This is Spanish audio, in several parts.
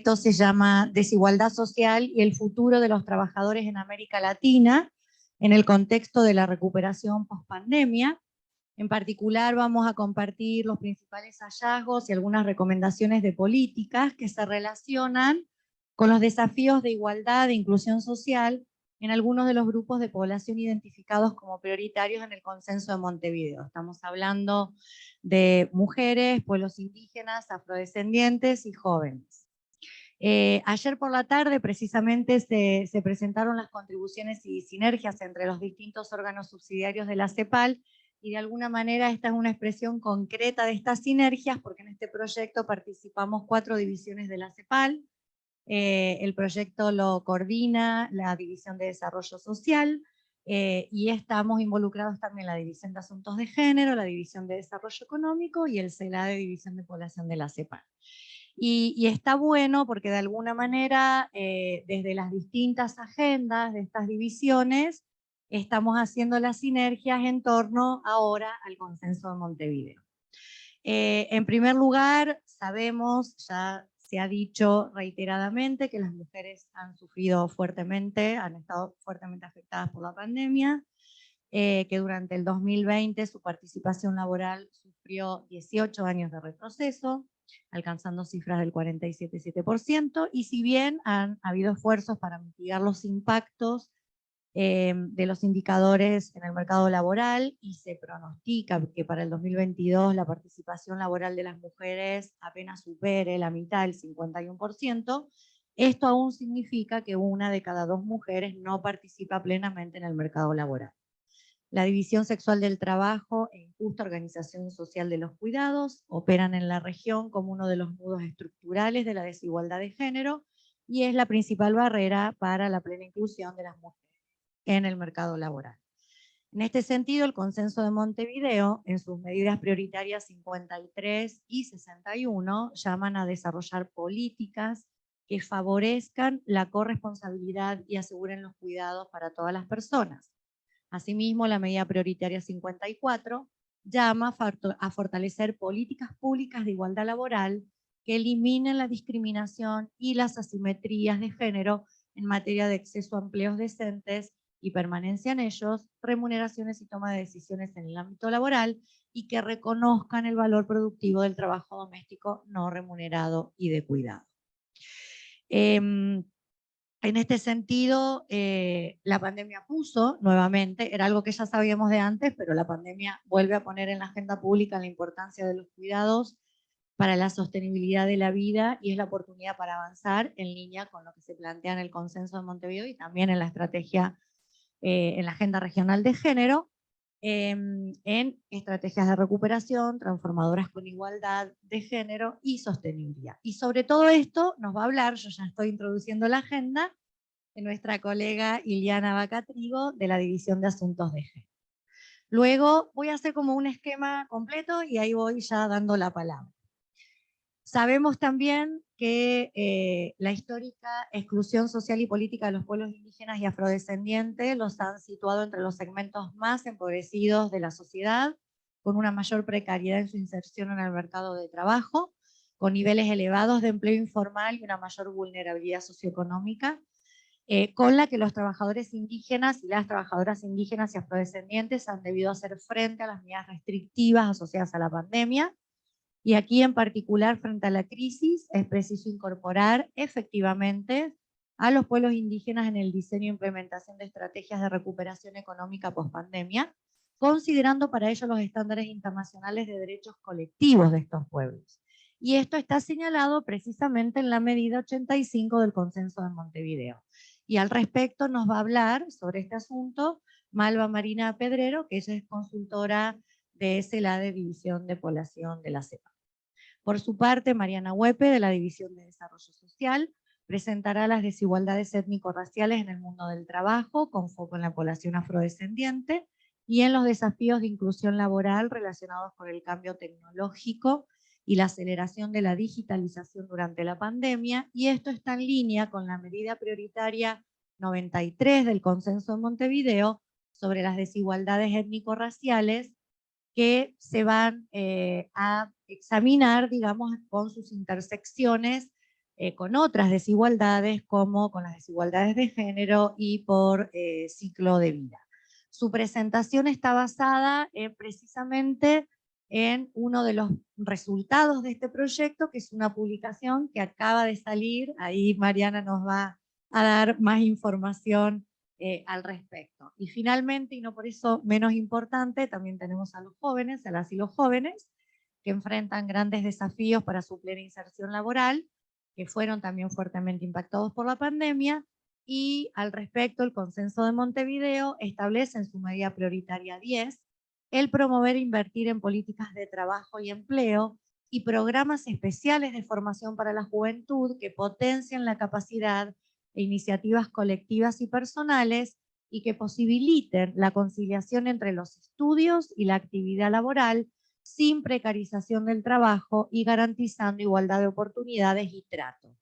proyecto se llama Desigualdad Social y el futuro de los trabajadores en América Latina en el contexto de la recuperación post-pandemia. En particular vamos a compartir los principales hallazgos y algunas recomendaciones de políticas que se relacionan con los desafíos de igualdad e inclusión social en algunos de los grupos de población identificados como prioritarios en el Consenso de Montevideo. Estamos hablando de mujeres, pueblos indígenas, afrodescendientes y jóvenes. Ayer por la tarde precisamente se presentaron las contribuciones y sinergias entre los distintos órganos subsidiarios de la CEPAL, y de alguna manera esta es una expresión concreta de estas sinergias, porque en este proyecto participamos 4 divisiones de la CEPAL. El proyecto lo coordina la División de Desarrollo Social, y estamos involucrados también la División de Asuntos de Género, la División de Desarrollo Económico y el CELADE, División de Población de la CEPAL. Y está bueno porque de alguna manera, desde las distintas agendas de estas divisiones, estamos haciendo las sinergias en torno ahora al Consenso de Montevideo. En primer lugar, sabemos, ya se ha dicho reiteradamente, que las mujeres han sufrido fuertemente, han estado fuertemente afectadas por la pandemia, que durante el 2020 su participación laboral sufrió 18 años de retroceso, alcanzando cifras del 47,7%, y si bien han habido esfuerzos para mitigar los impactos de los indicadores en el mercado laboral, y se pronostica que para el 2022 la participación laboral de las mujeres apenas supere la mitad, el 51%, esto aún significa que 1 de cada 2 mujeres no participa plenamente en el mercado laboral. La división sexual del trabajo e injusta organización social de los cuidados operan en la región como uno de los nudos estructurales de la desigualdad de género, y es la principal barrera para la plena inclusión de las mujeres en el mercado laboral. En este sentido, el Consenso de Montevideo, en sus medidas prioritarias 53 y 61, llaman a desarrollar políticas que favorezcan la corresponsabilidad y aseguren los cuidados para todas las personas. Asimismo, la medida prioritaria 54 llama a fortalecer políticas públicas de igualdad laboral que eliminen la discriminación y las asimetrías de género en materia de acceso a empleos decentes y permanencia en ellos, remuneraciones y toma de decisiones en el ámbito laboral, y que reconozcan el valor productivo del trabajo doméstico no remunerado y de cuidado. En este sentido, la pandemia puso nuevamente, era algo que ya sabíamos de antes, pero la pandemia vuelve a poner en la agenda pública la importancia de los cuidados para la sostenibilidad de la vida, y es la oportunidad para avanzar en línea con lo que se plantea en el Consenso de Montevideo y también en la estrategia, en la Agenda Regional de Género, en estrategias de recuperación, transformadoras con igualdad de género y sostenibilidad. Y sobre todo esto nos va a hablar, yo ya estoy introduciendo la agenda, de nuestra colega Iliana Bacatrigo, de la División de Asuntos de Género. Luego voy a hacer como un esquema completo y ahí voy ya dando la palabra. Sabemos también que la histórica exclusión social y política de los pueblos indígenas y afrodescendientes los han situado entre los segmentos más empobrecidos de la sociedad, con una mayor precariedad en su inserción en el mercado de trabajo, con niveles elevados de empleo informal y una mayor vulnerabilidad socioeconómica, con la que los trabajadores indígenas y las trabajadoras indígenas y afrodescendientes han debido hacer frente a las medidas restrictivas asociadas a la pandemia. Y aquí en particular, frente a la crisis, es preciso incorporar efectivamente a los pueblos indígenas en el diseño e implementación de estrategias de recuperación económica post-pandemia, considerando para ello los estándares internacionales de derechos colectivos de estos pueblos. Y esto está señalado precisamente en la medida 85 del Consenso de Montevideo. Y al respecto nos va a hablar sobre este asunto Malva Marina Pedrero, que ella es consultora de CELADE, División de Población de la CEPAL. Por su parte, Mariana Huepe, de la División de Desarrollo Social, presentará las desigualdades étnico-raciales en el mundo del trabajo, con foco en la población afrodescendiente, y en los desafíos de inclusión laboral relacionados con el cambio tecnológico y la aceleración de la digitalización durante la pandemia, y esto está en línea con la medida prioritaria 93 del Consenso de Montevideo sobre las desigualdades étnico-raciales, que se van a examinar, digamos, con sus intersecciones con otras desigualdades, como con las desigualdades de género y por ciclo de vida. Su presentación está basada precisamente en uno de los resultados de este proyecto, que es una publicación que acaba de salir. Ahí Mariana nos va a dar más información al respecto. Y finalmente, y no por eso menos importante, también tenemos a los jóvenes, a las y los jóvenes, que enfrentan grandes desafíos para su plena inserción laboral, que fueron también fuertemente impactados por la pandemia, y al respecto el Consenso de Montevideo establece en su medida prioritaria 10 el promover e invertir en políticas de trabajo y empleo y programas especiales de formación para la juventud que potencien la capacidad e iniciativas colectivas y personales y que posibiliten la conciliación entre los estudios y la actividad laboral sin precarización del trabajo y garantizando igualdad de oportunidades y trato.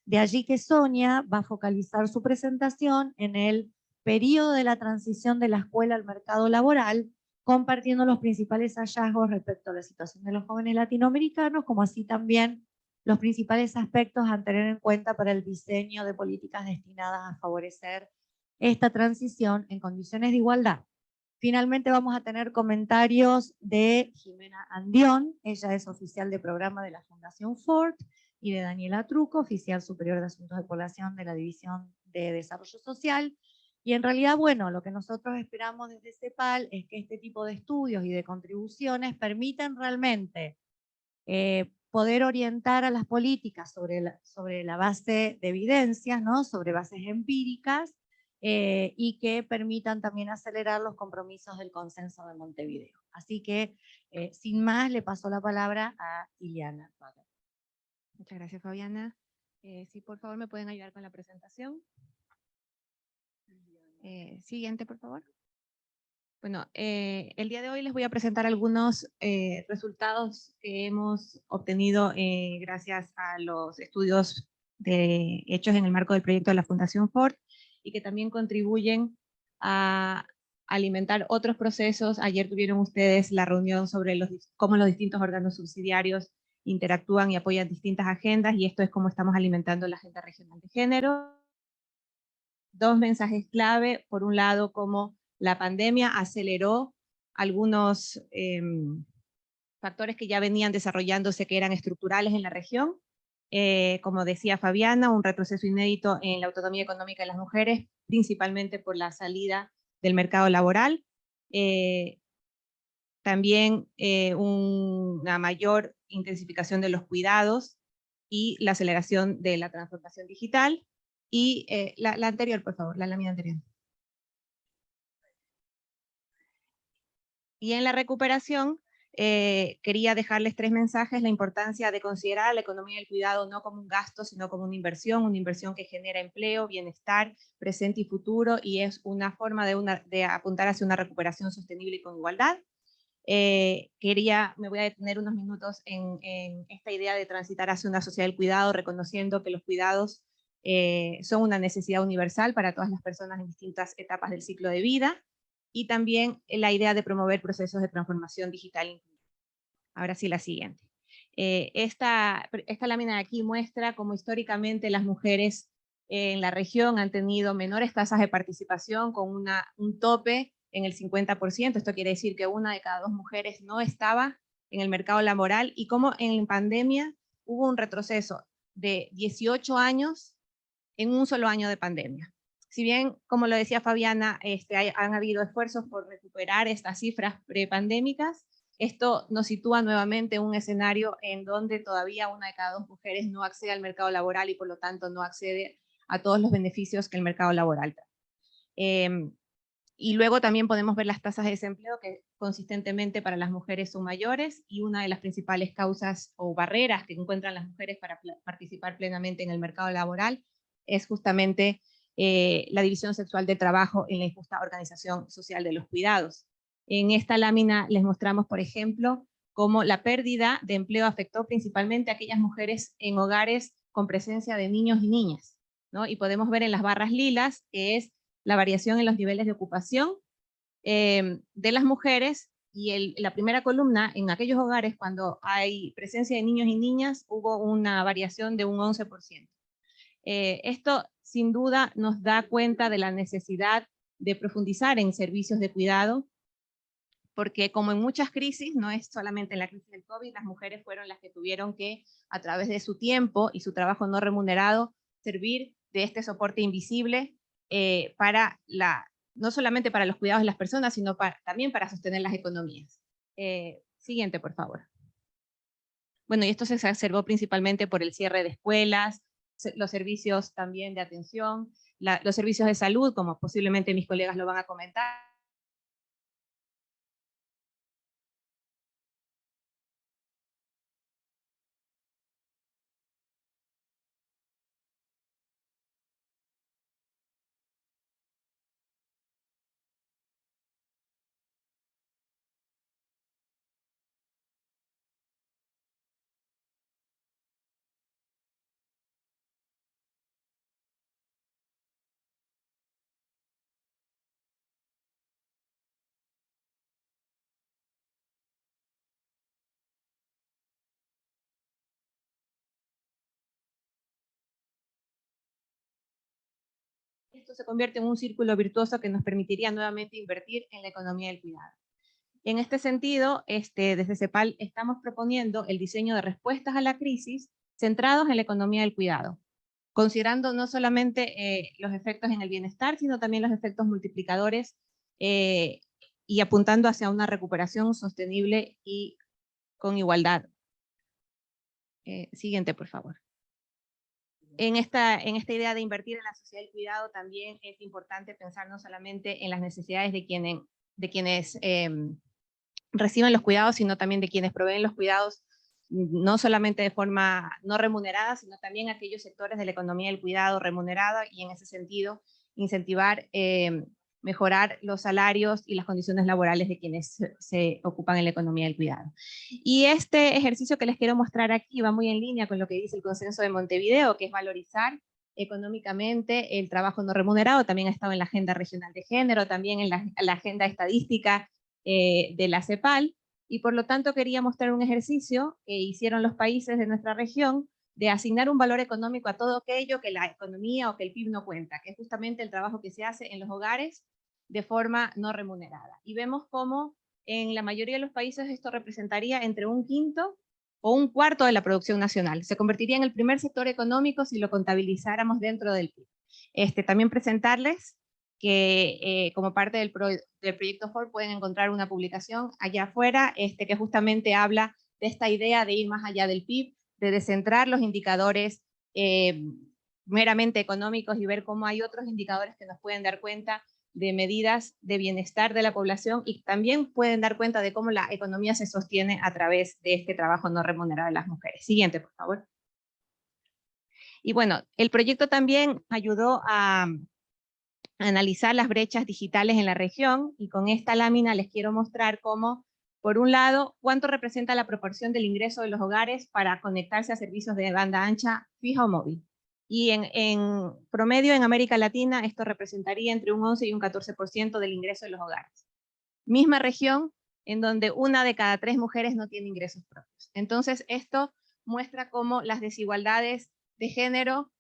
De allí que Sonia va a focalizar su presentación en el periodo de la transición de la escuela al mercado laboral, compartiendo los principales hallazgos respecto a la situación de los jóvenes latinoamericanos, como así también los principales aspectos a tener en cuenta para el diseño de políticas destinadas a favorecer esta transición en condiciones de igualdad. Finalmente vamos a tener comentarios de Jimena Andión, ella es oficial de programa de la Fundación Ford, y de Daniela Truco, oficial superior de Asuntos de Población de la División de Desarrollo Social. Y en realidad, bueno, lo que nosotros esperamos desde CEPAL es que este tipo de estudios y de contribuciones permitan realmente poder orientar a las políticas sobre la base de evidencias, ¿no? Sobre bases empíricas, y que permitan también acelerar los compromisos del Consenso de Montevideo. Así que, sin más, le paso la palabra a Iliana. Muchas gracias, Fabiana. Sí, por favor, ¿me pueden ayudar con la presentación? Siguiente, por favor. Bueno, el día de hoy les voy a presentar algunos resultados que hemos obtenido gracias a los estudios hechos en el marco del proyecto de la Fundación Ford y que también contribuyen a alimentar otros procesos. Ayer tuvieron ustedes la reunión sobre cómo los distintos órganos subsidiarios interactúan y apoyan distintas agendas, y esto es cómo estamos alimentando la agenda regional de género. Dos mensajes clave: por un lado, cómo la pandemia aceleró algunos factores que ya venían desarrollándose, que eran estructurales en la región. Como decía Fabiana, un retroceso inédito en la autonomía económica de las mujeres, principalmente por la salida del mercado laboral. También una mayor intensificación de los cuidados y la aceleración de la transformación digital. Y la anterior, por favor, la lámina anterior. Y en la recuperación, quería dejarles 3 mensajes: la importancia de considerar la economía del cuidado no como un gasto, sino como una inversión que genera empleo, bienestar, presente y futuro, y es una forma de apuntar hacia una recuperación sostenible y con igualdad. Me voy a detener unos minutos en esta idea de transitar hacia una sociedad del cuidado, reconociendo que los cuidados son una necesidad universal para todas las personas en distintas etapas del ciclo de vida, y también la idea de promover procesos de transformación digital. Ahora sí, la siguiente. Esta lámina de aquí muestra cómo históricamente las mujeres en la región han tenido menores tasas de participación, con un tope en el 50%. Esto quiere decir que 1 de cada 2 mujeres no estaba en el mercado laboral, y cómo en pandemia hubo un retroceso de 18 años en un solo año de pandemia. Si bien, como lo decía Fabiana, han habido esfuerzos por recuperar estas cifras prepandémicas, esto nos sitúa nuevamente en un escenario en donde todavía 1 de cada 2 mujeres no accede al mercado laboral y por lo tanto no accede a todos los beneficios que el mercado laboral trae. Y luego también podemos ver las tasas de desempleo, que consistentemente para las mujeres son mayores, y una de las principales causas o barreras que encuentran las mujeres para participar plenamente en el mercado laboral es justamente la división sexual de trabajo en la injusta organización social de los cuidados. En esta lámina les mostramos, por ejemplo, cómo la pérdida de empleo afectó principalmente a aquellas mujeres en hogares con presencia de niños y niñas, ¿no? Y podemos ver en las barras lilas que es la variación en los niveles de ocupación de las mujeres, la primera columna, en aquellos hogares cuando hay presencia de niños y niñas, hubo una variación de un 11%. Esto sin duda nos da cuenta de la necesidad de profundizar en servicios de cuidado, porque como en muchas crisis, no es solamente en la crisis del COVID, las mujeres fueron las que tuvieron que, a través de su tiempo y su trabajo no remunerado, servir de este soporte invisible no solamente para los cuidados de las personas, sino también para sostener las economías. Siguiente, por favor. Bueno, y esto se exacerbó principalmente por el cierre de escuelas, los servicios también de atención, los servicios de salud, como posiblemente mis colegas lo van a comentar. Esto se convierte en un círculo virtuoso que nos permitiría nuevamente invertir en la economía del cuidado. En este sentido, desde CEPAL estamos proponiendo el diseño de respuestas a la crisis centrados en la economía del cuidado, considerando no solamente los efectos en el bienestar, sino también los efectos multiplicadores y apuntando hacia una recuperación sostenible y con igualdad. Siguiente, por favor. En esta idea de invertir en la sociedad del cuidado también es importante pensar no solamente en las necesidades de quienes reciben los cuidados, sino también de quienes proveen los cuidados, no solamente de forma no remunerada, sino también aquellos sectores de la economía del cuidado remunerada, y en ese sentido incentivar, mejorar los salarios y las condiciones laborales de quienes se ocupan en la economía del cuidado. Y este ejercicio que les quiero mostrar aquí va muy en línea con lo que dice el Consenso de Montevideo, que es valorizar económicamente el trabajo no remunerado. También ha estado en la Agenda Regional de Género, también en la Agenda Estadística de la CEPAL, y por lo tanto quería mostrar un ejercicio que hicieron los países de nuestra región de asignar un valor económico a todo aquello que la economía o que el PIB no cuenta, que es justamente el trabajo que se hace en los hogares de forma no remunerada. Y vemos cómo en la mayoría de los países esto representaría entre un quinto o un cuarto de la producción nacional. Se convertiría en el primer sector económico si lo contabilizáramos dentro del PIB. También presentarles que como parte del proyecto FOR pueden encontrar una publicación allá afuera que justamente habla de esta idea de ir más allá del PIB, de descentrar los indicadores meramente económicos y ver cómo hay otros indicadores que nos pueden dar cuenta de medidas de bienestar de la población, y también pueden dar cuenta de cómo la economía se sostiene a través de este trabajo no remunerado de las mujeres. Siguiente, por favor. Y bueno, el proyecto también ayudó a analizar las brechas digitales en la región, y con esta lámina les quiero mostrar cómo, por un lado, cuánto representa la proporción del ingreso de los hogares para conectarse a servicios de banda ancha fija o móvil. Y en promedio en América Latina esto representaría entre un 11 y un 14% del ingreso de los hogares. Misma región en donde 1 de cada 3 mujeres no tiene ingresos propios. Entonces esto muestra cómo las desigualdades de género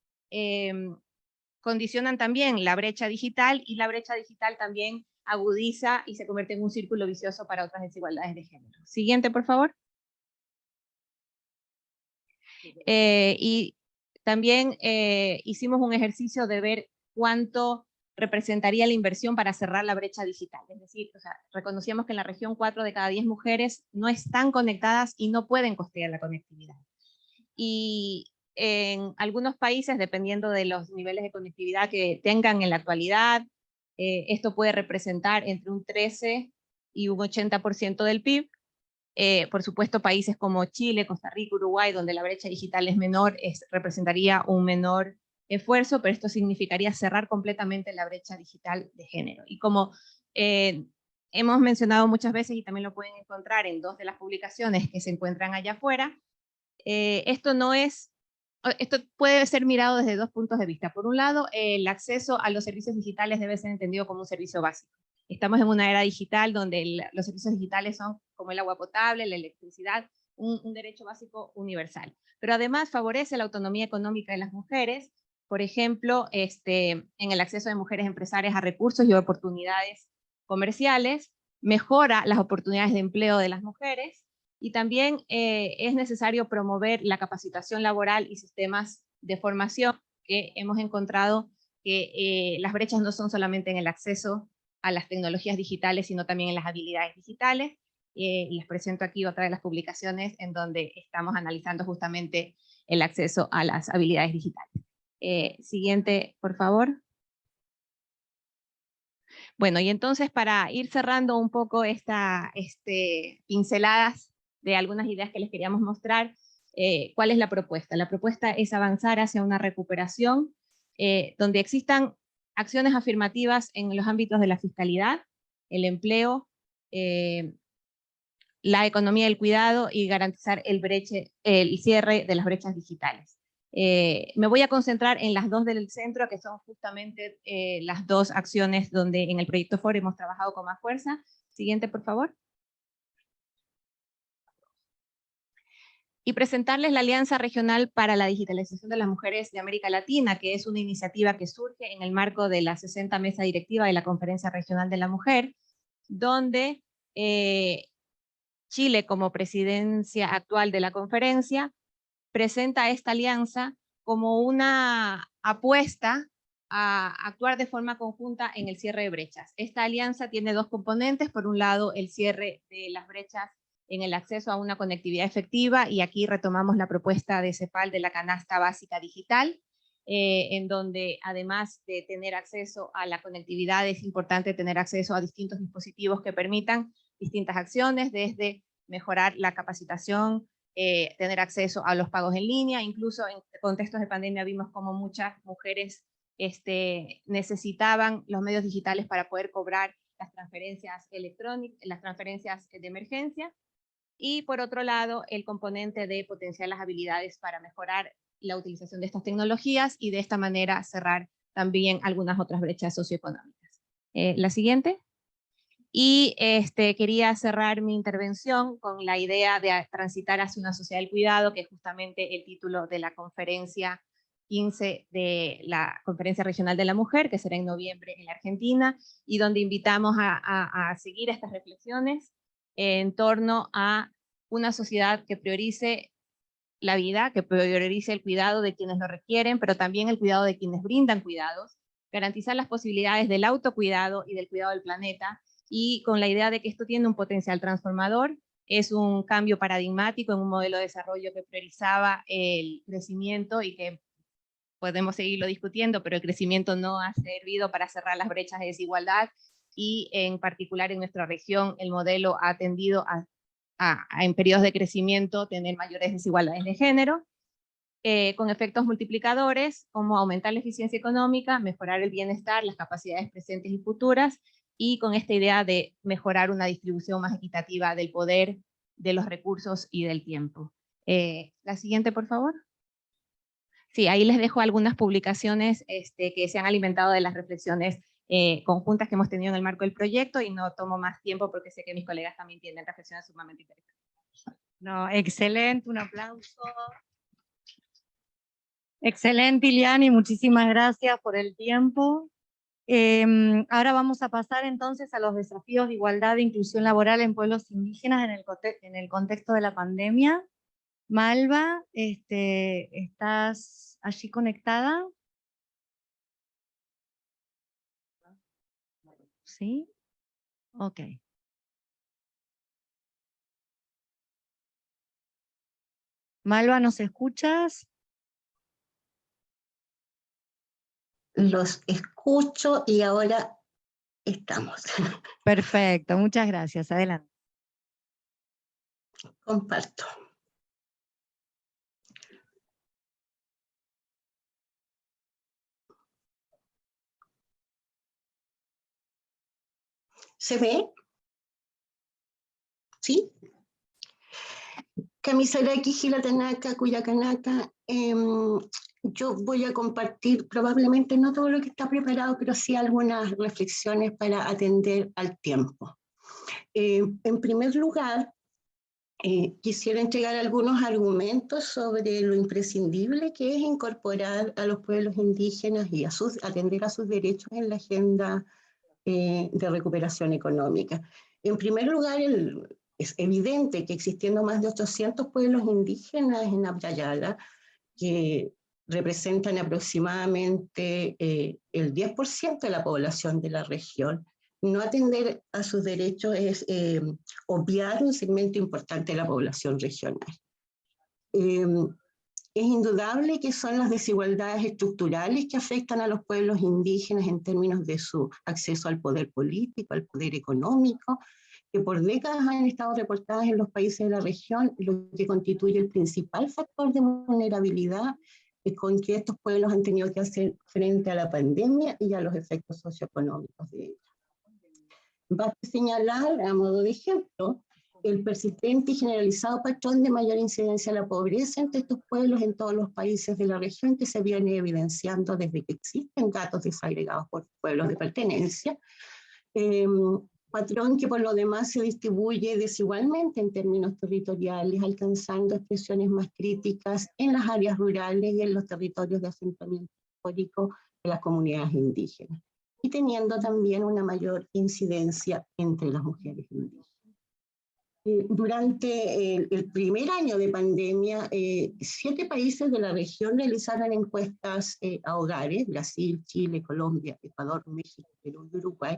condicionan también la brecha digital, y la brecha digital también agudiza y se convierte en un círculo vicioso para otras desigualdades de género. Siguiente, por favor. Y también hicimos un ejercicio de ver cuánto representaría la inversión para cerrar la brecha digital. Es decir, reconocíamos que en la región 4 de cada 10 mujeres no están conectadas y no pueden costear la conectividad. Y en algunos países, dependiendo de los niveles de conectividad que tengan en la actualidad, esto puede representar entre un 13 y un 80% del PIB. Por supuesto, países como Chile, Costa Rica, Uruguay, donde la brecha digital es menor, representaría un menor esfuerzo, pero esto significaría cerrar completamente la brecha digital de género. Y como hemos mencionado muchas veces, y también lo pueden encontrar en 2 de las publicaciones que se encuentran allá afuera, esto puede ser mirado desde 2 puntos de vista. Por un lado, el acceso a los servicios digitales debe ser entendido como un servicio básico. Estamos en una era digital donde los servicios digitales son como el agua potable, la electricidad, un derecho básico universal. Pero además favorece la autonomía económica de las mujeres, por ejemplo, en el acceso de mujeres empresarias a recursos y oportunidades comerciales, mejora las oportunidades de empleo de las mujeres, y también es necesario promover la capacitación laboral y sistemas de formación, que hemos encontrado que las brechas no son solamente en el acceso a las tecnologías digitales, sino también en las habilidades digitales. Les presento aquí otra de las publicaciones en donde estamos analizando justamente el acceso a las habilidades digitales. Siguiente, por favor. Bueno, y entonces para ir cerrando un poco pinceladas de algunas ideas que les queríamos mostrar, ¿cuál es la propuesta? La propuesta es avanzar hacia una recuperación donde existan acciones afirmativas en los ámbitos de la fiscalidad, el empleo, la economía del cuidado y garantizar el cierre de las brechas digitales. Me voy a concentrar en las dos del centro, que son justamente las dos acciones donde en el proyecto FOR hemos trabajado con más fuerza. Siguiente, por favor. Y presentarles la Alianza Regional para la Digitalización de las Mujeres de América Latina, que es una iniciativa que surge en el marco de la 60 Mesa Directiva de la Conferencia Regional de la Mujer, donde Chile, como presidencia actual de la conferencia, presenta esta alianza como una apuesta a actuar de forma conjunta en el cierre de brechas. Esta alianza tiene dos componentes: por un lado, el cierre de las brechas en el acceso a una conectividad efectiva, y aquí retomamos la propuesta de CEPAL de la canasta básica digital, en donde además de tener acceso a la conectividad, es importante tener acceso a distintos dispositivos que permitan distintas acciones, desde mejorar la capacitación, tener acceso a los pagos en línea. Incluso en contextos de pandemia vimos como muchas mujeres necesitaban los medios digitales para poder cobrar las transferencias electrónicas, las transferencias de emergencia. Y por otro lado, el componente de potenciar las habilidades para mejorar la utilización de estas tecnologías y de esta manera cerrar también algunas otras brechas socioeconómicas. La siguiente. Y quería cerrar mi intervención con la idea de transitar hacia una sociedad del cuidado, que es justamente el título de la conferencia 15 de la Conferencia Regional de la Mujer, que será en noviembre en la Argentina, y donde invitamos a seguir estas reflexiones en torno a una sociedad que priorice la vida, que priorice el cuidado de quienes lo requieren, pero también el cuidado de quienes brindan cuidados, garantizar las posibilidades del autocuidado y del cuidado del planeta, y con la idea de que esto tiene un potencial transformador. Es un cambio paradigmático en un modelo de desarrollo que priorizaba el crecimiento y que podemos seguirlo discutiendo, pero el crecimiento no ha servido para cerrar las brechas de desigualdad, y en particular en nuestra región el modelo ha tendido en periodos de crecimiento tener mayores desigualdades de género, con efectos multiplicadores como aumentar la eficiencia económica, mejorar el bienestar, las capacidades presentes y futuras, y con esta idea de mejorar una distribución más equitativa del poder, de los recursos y del tiempo. La siguiente, por favor. Sí, ahí les dejo algunas publicaciones que se han alimentado de las reflexiones conjuntas que hemos tenido en el marco del proyecto, y no tomo más tiempo porque sé que mis colegas también tienen reflexiones sumamente interesantes. No, excelente, un aplauso. Excelente, Iliani, muchísimas gracias por el tiempo. Ahora vamos a pasar entonces a los desafíos de igualdad e inclusión laboral en pueblos indígenas en el contexto de la pandemia. Malva, ¿estás allí conectada? ¿Sí? Ok. Malva, ¿nos escuchas? Los escucho y ahora estamos. Perfecto, muchas gracias. Adelante. Comparto. ¿Se ve? ¿Sí? Kamisaraki, Hilatanaka, Cuyacanaka. Yo voy a compartir probablemente no todo lo que está preparado, pero sí algunas reflexiones para atender al tiempo. En primer lugar, quisiera entregar algunos argumentos sobre lo imprescindible que es incorporar a los pueblos indígenas y atender a sus derechos en la agenda de recuperación económica. En primer lugar, es evidente que existiendo más de 800 pueblos indígenas en Abya, que representan aproximadamente el 10% de la población de la región, no atender a sus derechos es obviar un segmento importante de la población regional. Es indudable que son las desigualdades estructurales que afectan a los pueblos indígenas en términos de su acceso al poder político, al poder económico, que por décadas han estado reportadas en los países de la región, lo que constituye el principal factor de vulnerabilidad con que estos pueblos han tenido que hacer frente a la pandemia y a los efectos socioeconómicos de ella. Basta señalar, a modo de ejemplo, el persistente y generalizado patrón de mayor incidencia de la pobreza entre estos pueblos en todos los países de la región, que se viene evidenciando desde que existen datos desagregados por pueblos de pertenencia, patrón que por lo demás se distribuye desigualmente en términos territoriales, alcanzando expresiones más críticas en las áreas rurales y en los territorios de asentamiento histórico de las comunidades indígenas, y teniendo también una mayor incidencia entre las mujeres indígenas. Durante el primer año de pandemia, 7 países de la región realizaron encuestas a hogares, Brasil, Chile, Colombia, Ecuador, México, Perú y Uruguay,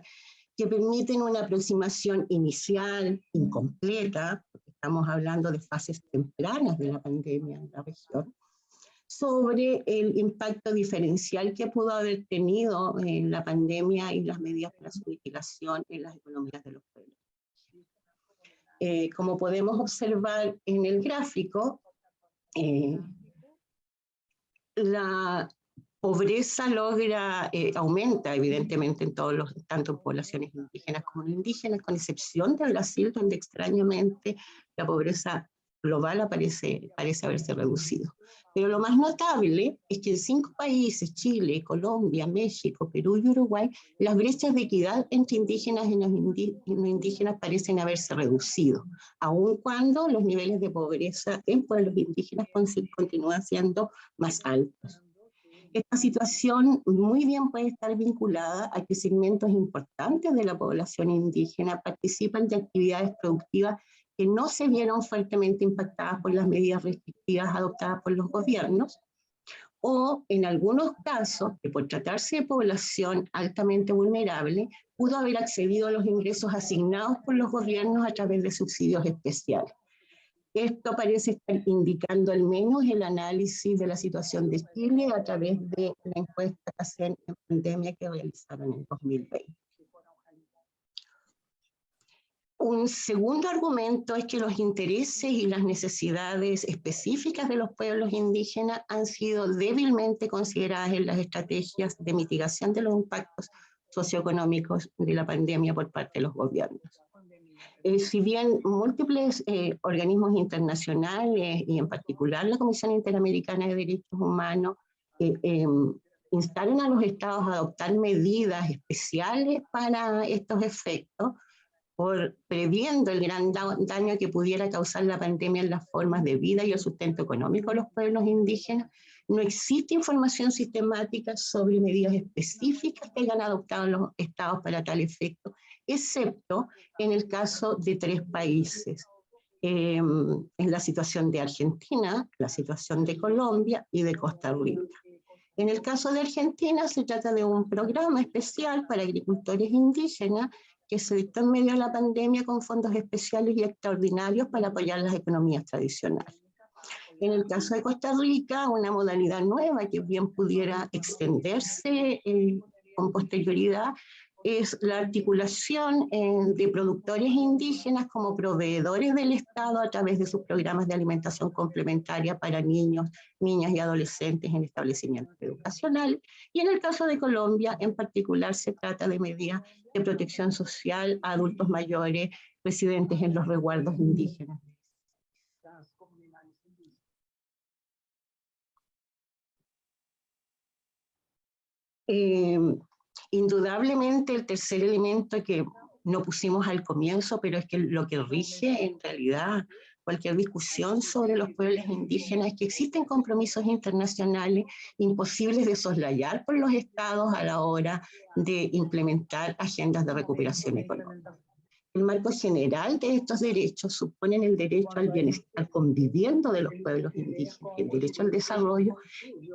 que permiten una aproximación inicial, incompleta, porque estamos hablando de fases tempranas de la pandemia en la región, sobre el impacto diferencial que pudo haber tenido la pandemia y las medidas para su mitigación en las economías de los pueblos. Como podemos observar en el gráfico, la pobreza aumenta evidentemente en todos los, tanto en poblaciones indígenas como no indígenas, con excepción de Brasil, donde extrañamente la pobreza global parece haberse reducido. Pero lo más notable es que en 5 países, Chile, Colombia, México, Perú y Uruguay, las brechas de equidad entre indígenas y no indígenas parecen haberse reducido, aun cuando los niveles de pobreza en pueblos indígenas continúan siendo más altos. Esta situación muy bien puede estar vinculada a que segmentos importantes de la población indígena participan de actividades productivas que no se vieron fuertemente impactadas por las medidas restrictivas adoptadas por los gobiernos, o en algunos casos, que por tratarse de población altamente vulnerable, pudo haber accedido a los ingresos asignados por los gobiernos a través de subsidios especiales. Esto parece estar indicando al menos el análisis de la situación de Chile a través de la encuesta en pandemia que realizaron en 2020. Un segundo argumento es que los intereses y las necesidades específicas de los pueblos indígenas han sido débilmente consideradas en las estrategias de mitigación de los impactos socioeconómicos de la pandemia por parte de los gobiernos. Si bien múltiples organismos internacionales, y en particular la Comisión Interamericana de Derechos Humanos, instaron a los estados a adoptar medidas especiales para estos efectos, previendo el gran daño que pudiera causar la pandemia en las formas de vida y el sustento económico de los pueblos indígenas, no existe información sistemática sobre medidas específicas que hayan adoptado los estados para tal efecto, excepto en el caso de 3 países, en la situación de Argentina, la situación de Colombia y de Costa Rica. En el caso de Argentina se trata de un programa especial para agricultores indígenas que se dictó en medio de la pandemia con fondos especiales y extraordinarios para apoyar las economías tradicionales. En el caso de Costa Rica, una modalidad nueva que bien pudiera extenderse con posterioridad es la articulación de productores indígenas como proveedores del Estado a través de sus programas de alimentación complementaria para niños, niñas y adolescentes en establecimientos educacionales. Y en el caso de Colombia, en particular, se trata de medidas de protección social a adultos mayores residentes en los resguardos indígenas. Indudablemente el tercer elemento que no pusimos al comienzo, pero es que lo que rige en realidad cualquier discusión sobre los pueblos indígenas es que existen compromisos internacionales imposibles de soslayar por los estados a la hora de implementar agendas de recuperación económica. El marco general de estos derechos suponen el derecho al bienestar conviviendo de los pueblos indígenas, el derecho al desarrollo,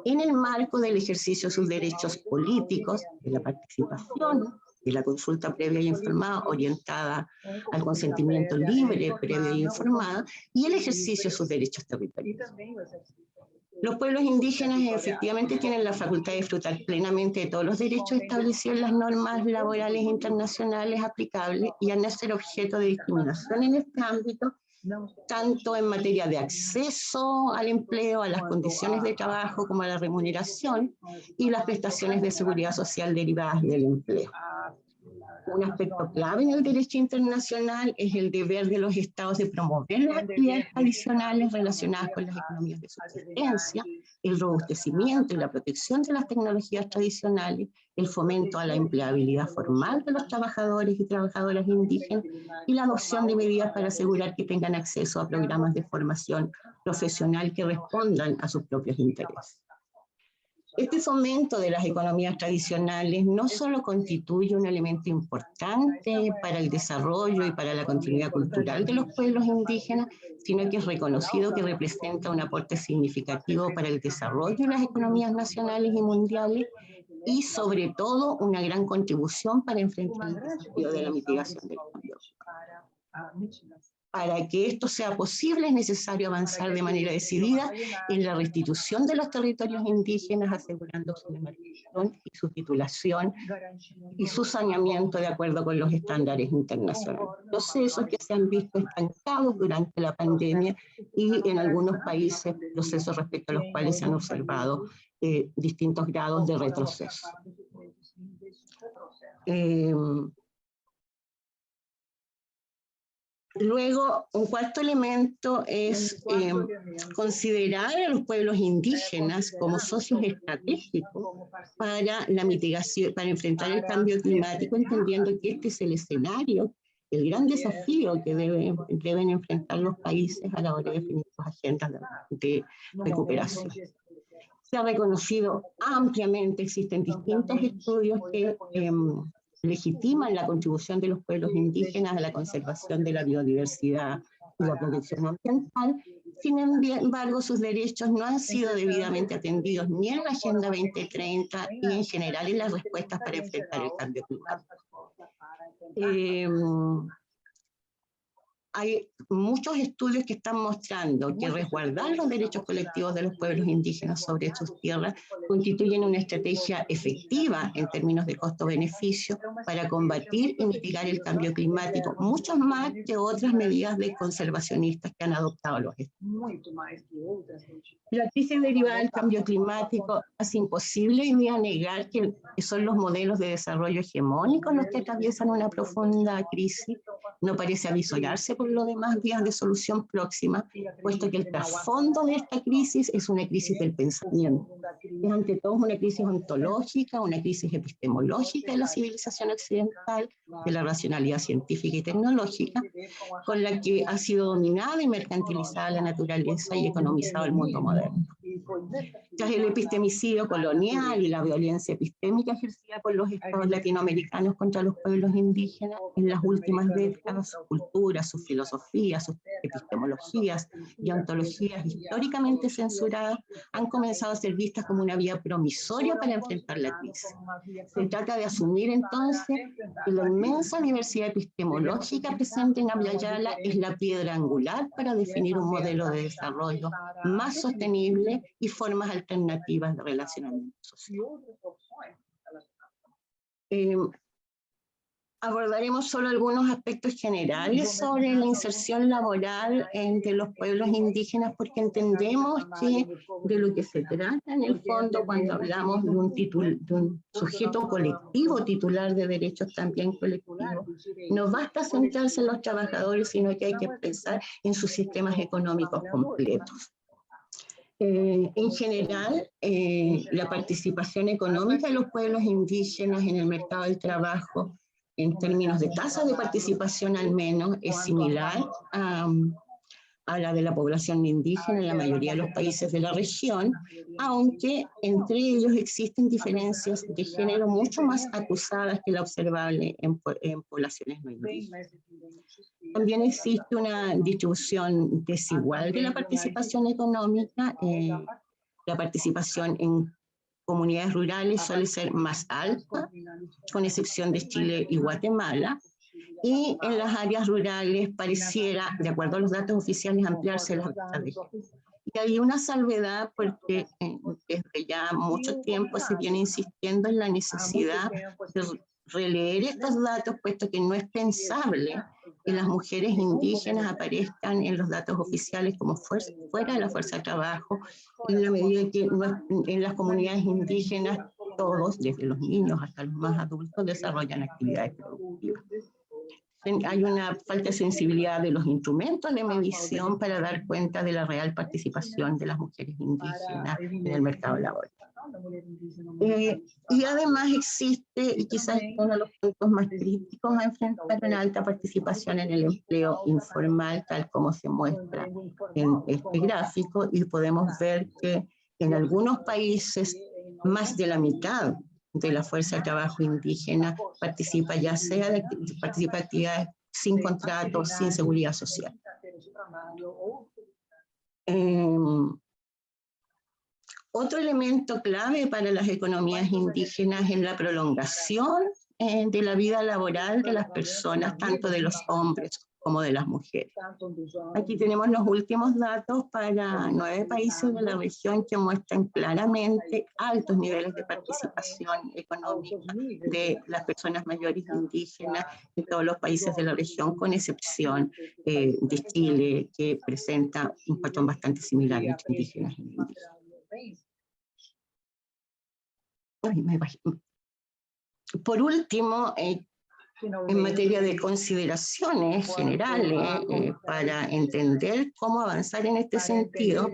en el marco del ejercicio de sus derechos políticos, de la participación, de la consulta previa y informada orientada al consentimiento libre, previo y informada, y el ejercicio de sus derechos territoriales. Los pueblos indígenas efectivamente tienen la facultad de disfrutar plenamente de todos los derechos establecidos en las normas laborales internacionales aplicables y al no ser objeto de discriminación en este ámbito, tanto en materia de acceso al empleo, a las condiciones de trabajo, como a la remuneración y las prestaciones de seguridad social derivadas del empleo. Un aspecto clave en el derecho internacional es el deber de los estados de promover las actividades adicionales relacionadas con las economías de subsistencia, el robustecimiento y la protección de las tecnologías tradicionales, el fomento a la empleabilidad formal de los trabajadores y trabajadoras indígenas y la adopción de medidas para asegurar que tengan acceso a programas de formación profesional que respondan a sus propios intereses. Este fomento de las economías tradicionales no solo constituye un elemento importante para el desarrollo y para la continuidad cultural de los pueblos indígenas, sino que es reconocido que representa un aporte significativo para el desarrollo de las economías nacionales y mundiales y sobre todo una gran contribución para enfrentar el desafío de la mitigación del cambio. Para que esto sea posible es necesario avanzar de manera decidida en la restitución de los territorios indígenas, asegurando su demarcación y su titulación y su saneamiento de acuerdo con los estándares internacionales. Procesos que se han visto estancados durante la pandemia y en algunos países procesos respecto a los cuales se han observado distintos grados de retroceso. Luego, un cuarto elemento es considerar a los pueblos indígenas como socios estratégicos para la mitigación, para enfrentar el cambio climático, entendiendo que este es el escenario, el gran desafío que deben enfrentar los países a la hora de definir sus agendas de recuperación. Se ha reconocido ampliamente, existen distintos estudios que legitiman la contribución de los pueblos indígenas a la conservación de la biodiversidad y la protección ambiental. Sin embargo, sus derechos no han sido debidamente atendidos ni en la Agenda 2030 y en general en las respuestas para enfrentar el cambio climático. Hay muchos estudios que están mostrando que resguardar los derechos colectivos de los pueblos indígenas sobre sus tierras constituyen una estrategia efectiva en términos de costo-beneficio para combatir y mitigar el cambio climático, mucho más que otras medidas de conservacionistas que han adoptado los estados. La crisis derivada del cambio climático hace imposible hoy día negar que son los modelos de desarrollo hegemónicos los que atraviesan una profunda crisis. No parece avisorarse por lo demás vías de solución próxima, puesto que el trasfondo de esta crisis es una crisis del pensamiento. Es ante todo una crisis ontológica, una crisis epistemológica de la civilización occidental, de la racionalidad científica y tecnológica, con la que ha sido dominada y mercantilizada la naturaleza y economizado el mundo moderno. Tras el epistemicidio colonial y la violencia epistémica ejercida por los estados latinoamericanos contra los pueblos indígenas, en las últimas décadas, sus culturas, sus filosofías, sus epistemologías y ontologías históricamente censuradas han comenzado a ser vistas como una vía promisoria para enfrentar la crisis. Se trata de asumir entonces que la inmensa diversidad epistemológica presente en Abya Yala es la piedra angular para definir un modelo de desarrollo más sostenible y formas alternativas de relacionamiento social. Abordaremos solo algunos aspectos generales sobre la inserción laboral de los pueblos indígenas, porque entendemos que de lo que se trata en el fondo cuando hablamos de un sujeto colectivo titular de derechos también colectivos, no basta centrarse en los trabajadores, sino que hay que pensar en sus sistemas económicos completos. En general, la participación económica de los pueblos indígenas en el mercado del trabajo, en términos de tasas de participación al menos, es similar a la de la población indígena en la mayoría de los países de la región, aunque entre ellos existen diferencias de género mucho más acusadas que la observable en poblaciones no indígenas. También existe una distribución desigual de la participación económica. La participación en comunidades rurales suele ser más alta, con excepción de Chile y Guatemala, y en las áreas rurales pareciera, de acuerdo a los datos oficiales, ampliarse las brechas de género. Y hay una salvedad porque desde ya mucho tiempo se viene insistiendo en la necesidad de releer estos datos, puesto que no es pensable que las mujeres indígenas aparezcan en los datos oficiales como fuera de la fuerza de trabajo, en la medida que en las comunidades indígenas todos, desde los niños hasta los más adultos, desarrollan actividades productivas. Hay una falta de sensibilidad de los instrumentos de medición para dar cuenta de la real participación de las mujeres indígenas en el mercado laboral. Y además existe, y quizás uno de los puntos más críticos a enfrentar, una alta participación en el empleo informal, tal como se muestra en este gráfico, y podemos ver que en algunos países más de la mitad de la fuerza de trabajo indígena participa, ya sea de actividades sin contrato, sin seguridad social. Otro elemento clave para las economías indígenas es la prolongación de la vida laboral de las personas, tanto de los hombres como de las mujeres. Aquí tenemos los últimos datos para 9 países de la región que muestran claramente altos niveles de participación económica de las personas mayores indígenas en todos los países de la región, con excepción de Chile, que presenta un patrón bastante similar entre indígenas y no indígenas. Por último, en materia de consideraciones generales para entender cómo avanzar en este sentido,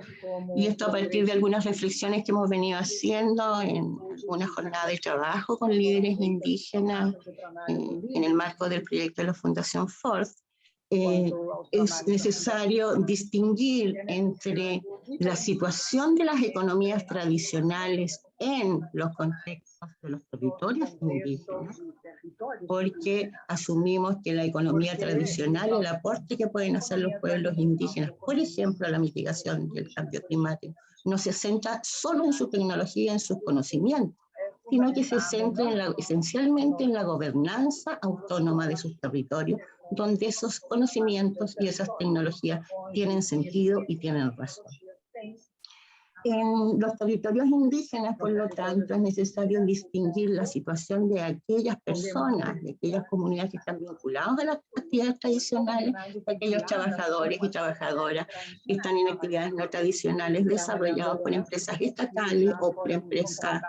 y esto a partir de algunas reflexiones que hemos venido haciendo en una jornada de trabajo con líderes indígenas en el marco del proyecto de la Fundación Ford, es necesario distinguir entre la situación de las economías tradicionales en los contextos de los territorios indígenas, porque asumimos que la economía tradicional, el aporte que pueden hacer los pueblos indígenas, por ejemplo, a la mitigación del cambio climático, no se centra solo en su tecnología, en sus conocimientos, sino que se centra esencialmente en la gobernanza autónoma de sus territorios, donde esos conocimientos y esas tecnologías tienen sentido y tienen razón. En los territorios indígenas, por lo tanto, es necesario distinguir la situación de aquellas personas, de aquellas comunidades que están vinculadas a las actividades tradicionales, de aquellos trabajadores y trabajadoras que están en actividades no tradicionales desarrolladas por empresas estatales o por empresas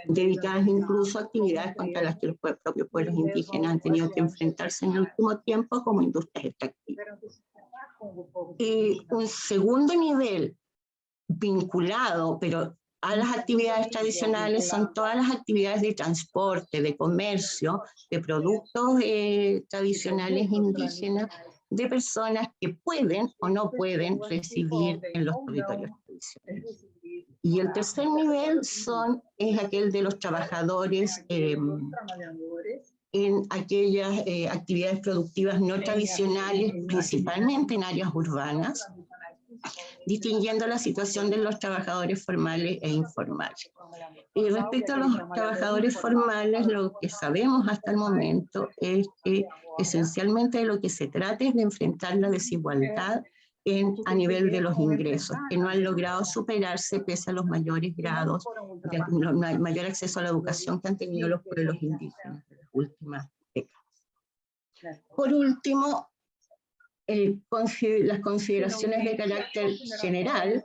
dedicadas incluso a actividades contra las que los propios pueblos indígenas han tenido que enfrentarse en el último tiempo, como industrias extractivas. Un segundo nivel vinculado, pero a las actividades tradicionales, son todas las actividades de transporte, de comercio, de productos tradicionales indígenas, de personas que pueden o no pueden residir en los territorios tradicionales. Y el tercer nivel es aquel de los trabajadores en aquellas actividades productivas no tradicionales, principalmente en áreas urbanas, distinguiendo la situación de los trabajadores formales e informales. Y respecto a los trabajadores formales, lo que sabemos hasta el momento es que esencialmente de lo que se trata es de enfrentar la desigualdad a nivel de los ingresos, que no han logrado superarse pese a los mayores grados, mayor acceso a la educación que han tenido los pueblos indígenas en las últimas décadas. Por último, las consideraciones de carácter general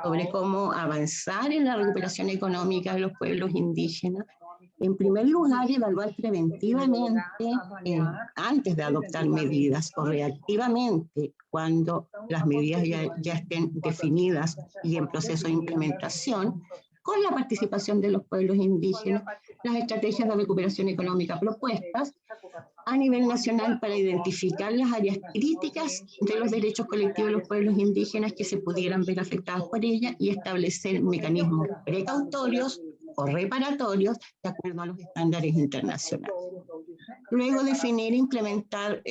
sobre cómo avanzar en la recuperación económica de los pueblos indígenas En primer lugar, evaluar preventivamente antes de adoptar medidas o reactivamente cuando las medidas ya estén definidas y en proceso de implementación, con la participación de los pueblos indígenas, las estrategias de recuperación económica propuestas a nivel nacional para identificar las áreas críticas de los derechos colectivos de los pueblos indígenas que se pudieran ver afectados por ella y establecer mecanismos precautorios o reparatorios de acuerdo a los estándares internacionales. Luego definir e implementar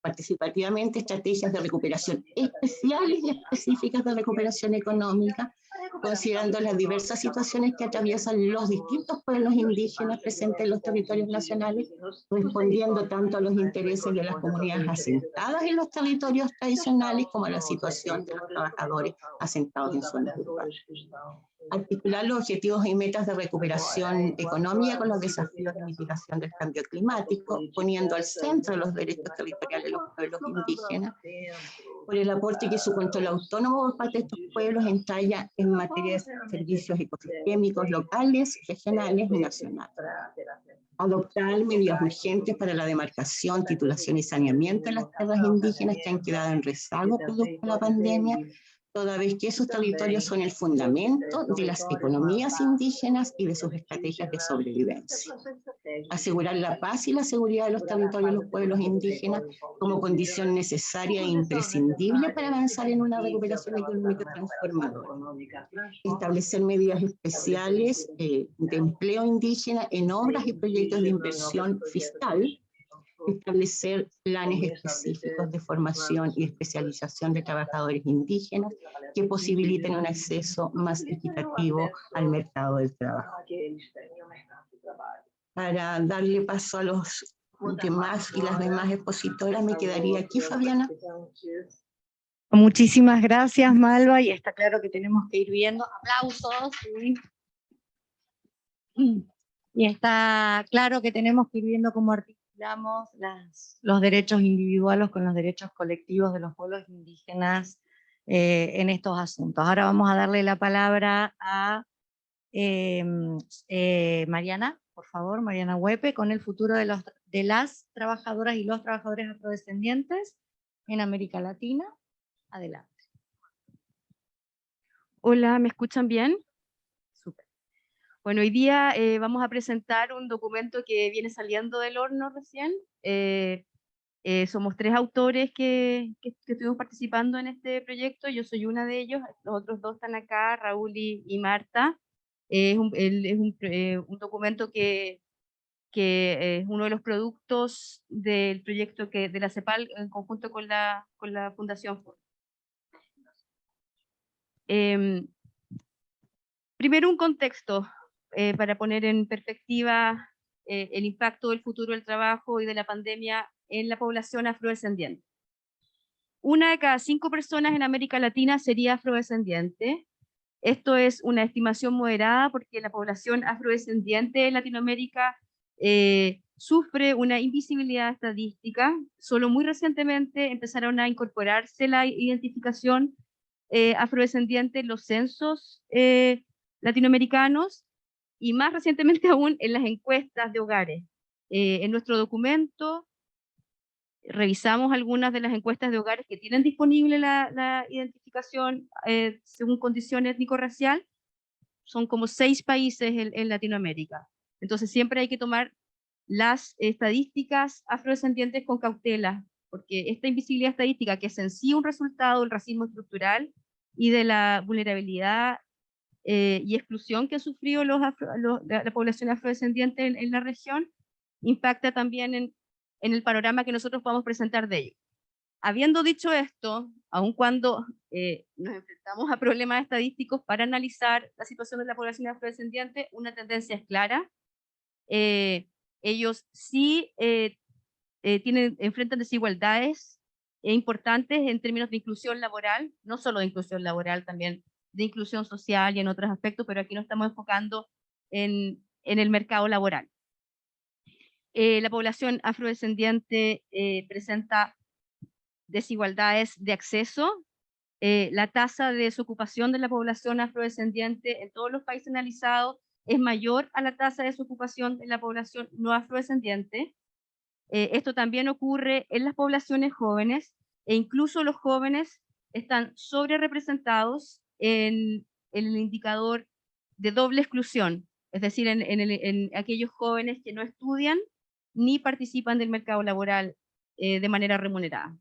participativamente estrategias de recuperación especiales y específicas de recuperación económica, considerando las diversas situaciones que atraviesan los distintos pueblos indígenas presentes en los territorios nacionales, respondiendo tanto a los intereses de las comunidades asentadas en los territorios tradicionales como a la situación de los trabajadores asentados en zonas urbanas. Articular los objetivos y metas de recuperación económica con los desafíos de mitigación del cambio climático, poniendo al centro los derechos territoriales de los pueblos indígenas, por el aporte que su control autónomo por parte de estos pueblos entalla en materia de servicios ecosistémicos locales, regionales y nacionales. Adoptar medidas urgentes para la demarcación, titulación y saneamiento de las tierras indígenas que han quedado en rezago producto de la pandemia, toda vez que esos territorios son el fundamento de las economías indígenas y de sus estrategias de sobrevivencia. Asegurar la paz y la seguridad de los territorios de los pueblos indígenas como condición necesaria e imprescindible para avanzar en una recuperación económica transformadora. Establecer medidas especiales de empleo indígena en obras y proyectos de inversión fiscal. Establecer planes específicos de formación y especialización de trabajadores indígenas que posibiliten un acceso más equitativo al mercado del trabajo. Para darle paso a los demás y las demás expositoras, me quedaría aquí, Fabiana. Muchísimas gracias, Malva, y está claro que tenemos que ir viendo. Aplausos. ¿Sí? Y está claro que tenemos que ir viendo cómo articulamos los derechos individuales con los derechos colectivos de los pueblos indígenas en estos asuntos. Ahora vamos a darle la palabra a Mariana, por favor, Mariana Huepe, con el futuro de las trabajadoras y los trabajadores afrodescendientes en América Latina. Adelante. Hola, ¿me escuchan bien? Súper. Bueno, hoy día vamos a presentar un documento que viene saliendo del horno recién. Somos 3 autores que estuvimos participando en este proyecto. Yo soy una de ellos, los otros 2 están acá, Raúl y Marta. Es un documento que es uno de los productos del proyecto de la CEPAL en conjunto con la Fundación Ford. Primero un contexto para poner en perspectiva el impacto del futuro del trabajo y de la pandemia en la población afrodescendiente. 1 de cada 5 personas en América Latina sería afrodescendiente. Esto es una estimación moderada porque la población afrodescendiente en Latinoamérica sufre una invisibilidad estadística. Solo muy recientemente empezaron a incorporarse la identificación afrodescendiente en los censos latinoamericanos y más recientemente aún en las encuestas de hogares. En nuestro documento revisamos algunas de las encuestas de hogares que tienen disponible la identificación según condición étnico-racial. Son como 6 países en Latinoamérica. Entonces siempre hay que tomar las estadísticas afrodescendientes con cautela, porque esta invisibilidad estadística, que es en sí un resultado del racismo estructural y de la vulnerabilidad y exclusión que han sufrido la población afrodescendiente en la región, impacta también en el panorama que nosotros podamos presentar de ello. Habiendo dicho esto, aun cuando nos enfrentamos a problemas estadísticos para analizar la situación de la población afrodescendiente, una tendencia es clara. Ellos sí enfrentan desigualdades importantes en términos de inclusión laboral, no solo de inclusión laboral, también de inclusión social y en otros aspectos, pero aquí nos estamos enfocando en el mercado laboral. La población afrodescendiente presenta desigualdades de acceso. La tasa de desocupación de la población afrodescendiente en todos los países analizados es mayor a la tasa de desocupación de la población no afrodescendiente. Esto también ocurre en las poblaciones jóvenes, e incluso los jóvenes están sobre representados en el indicador de doble exclusión, es decir, en aquellos jóvenes que no estudian ni participan del mercado laboral de manera remunerada.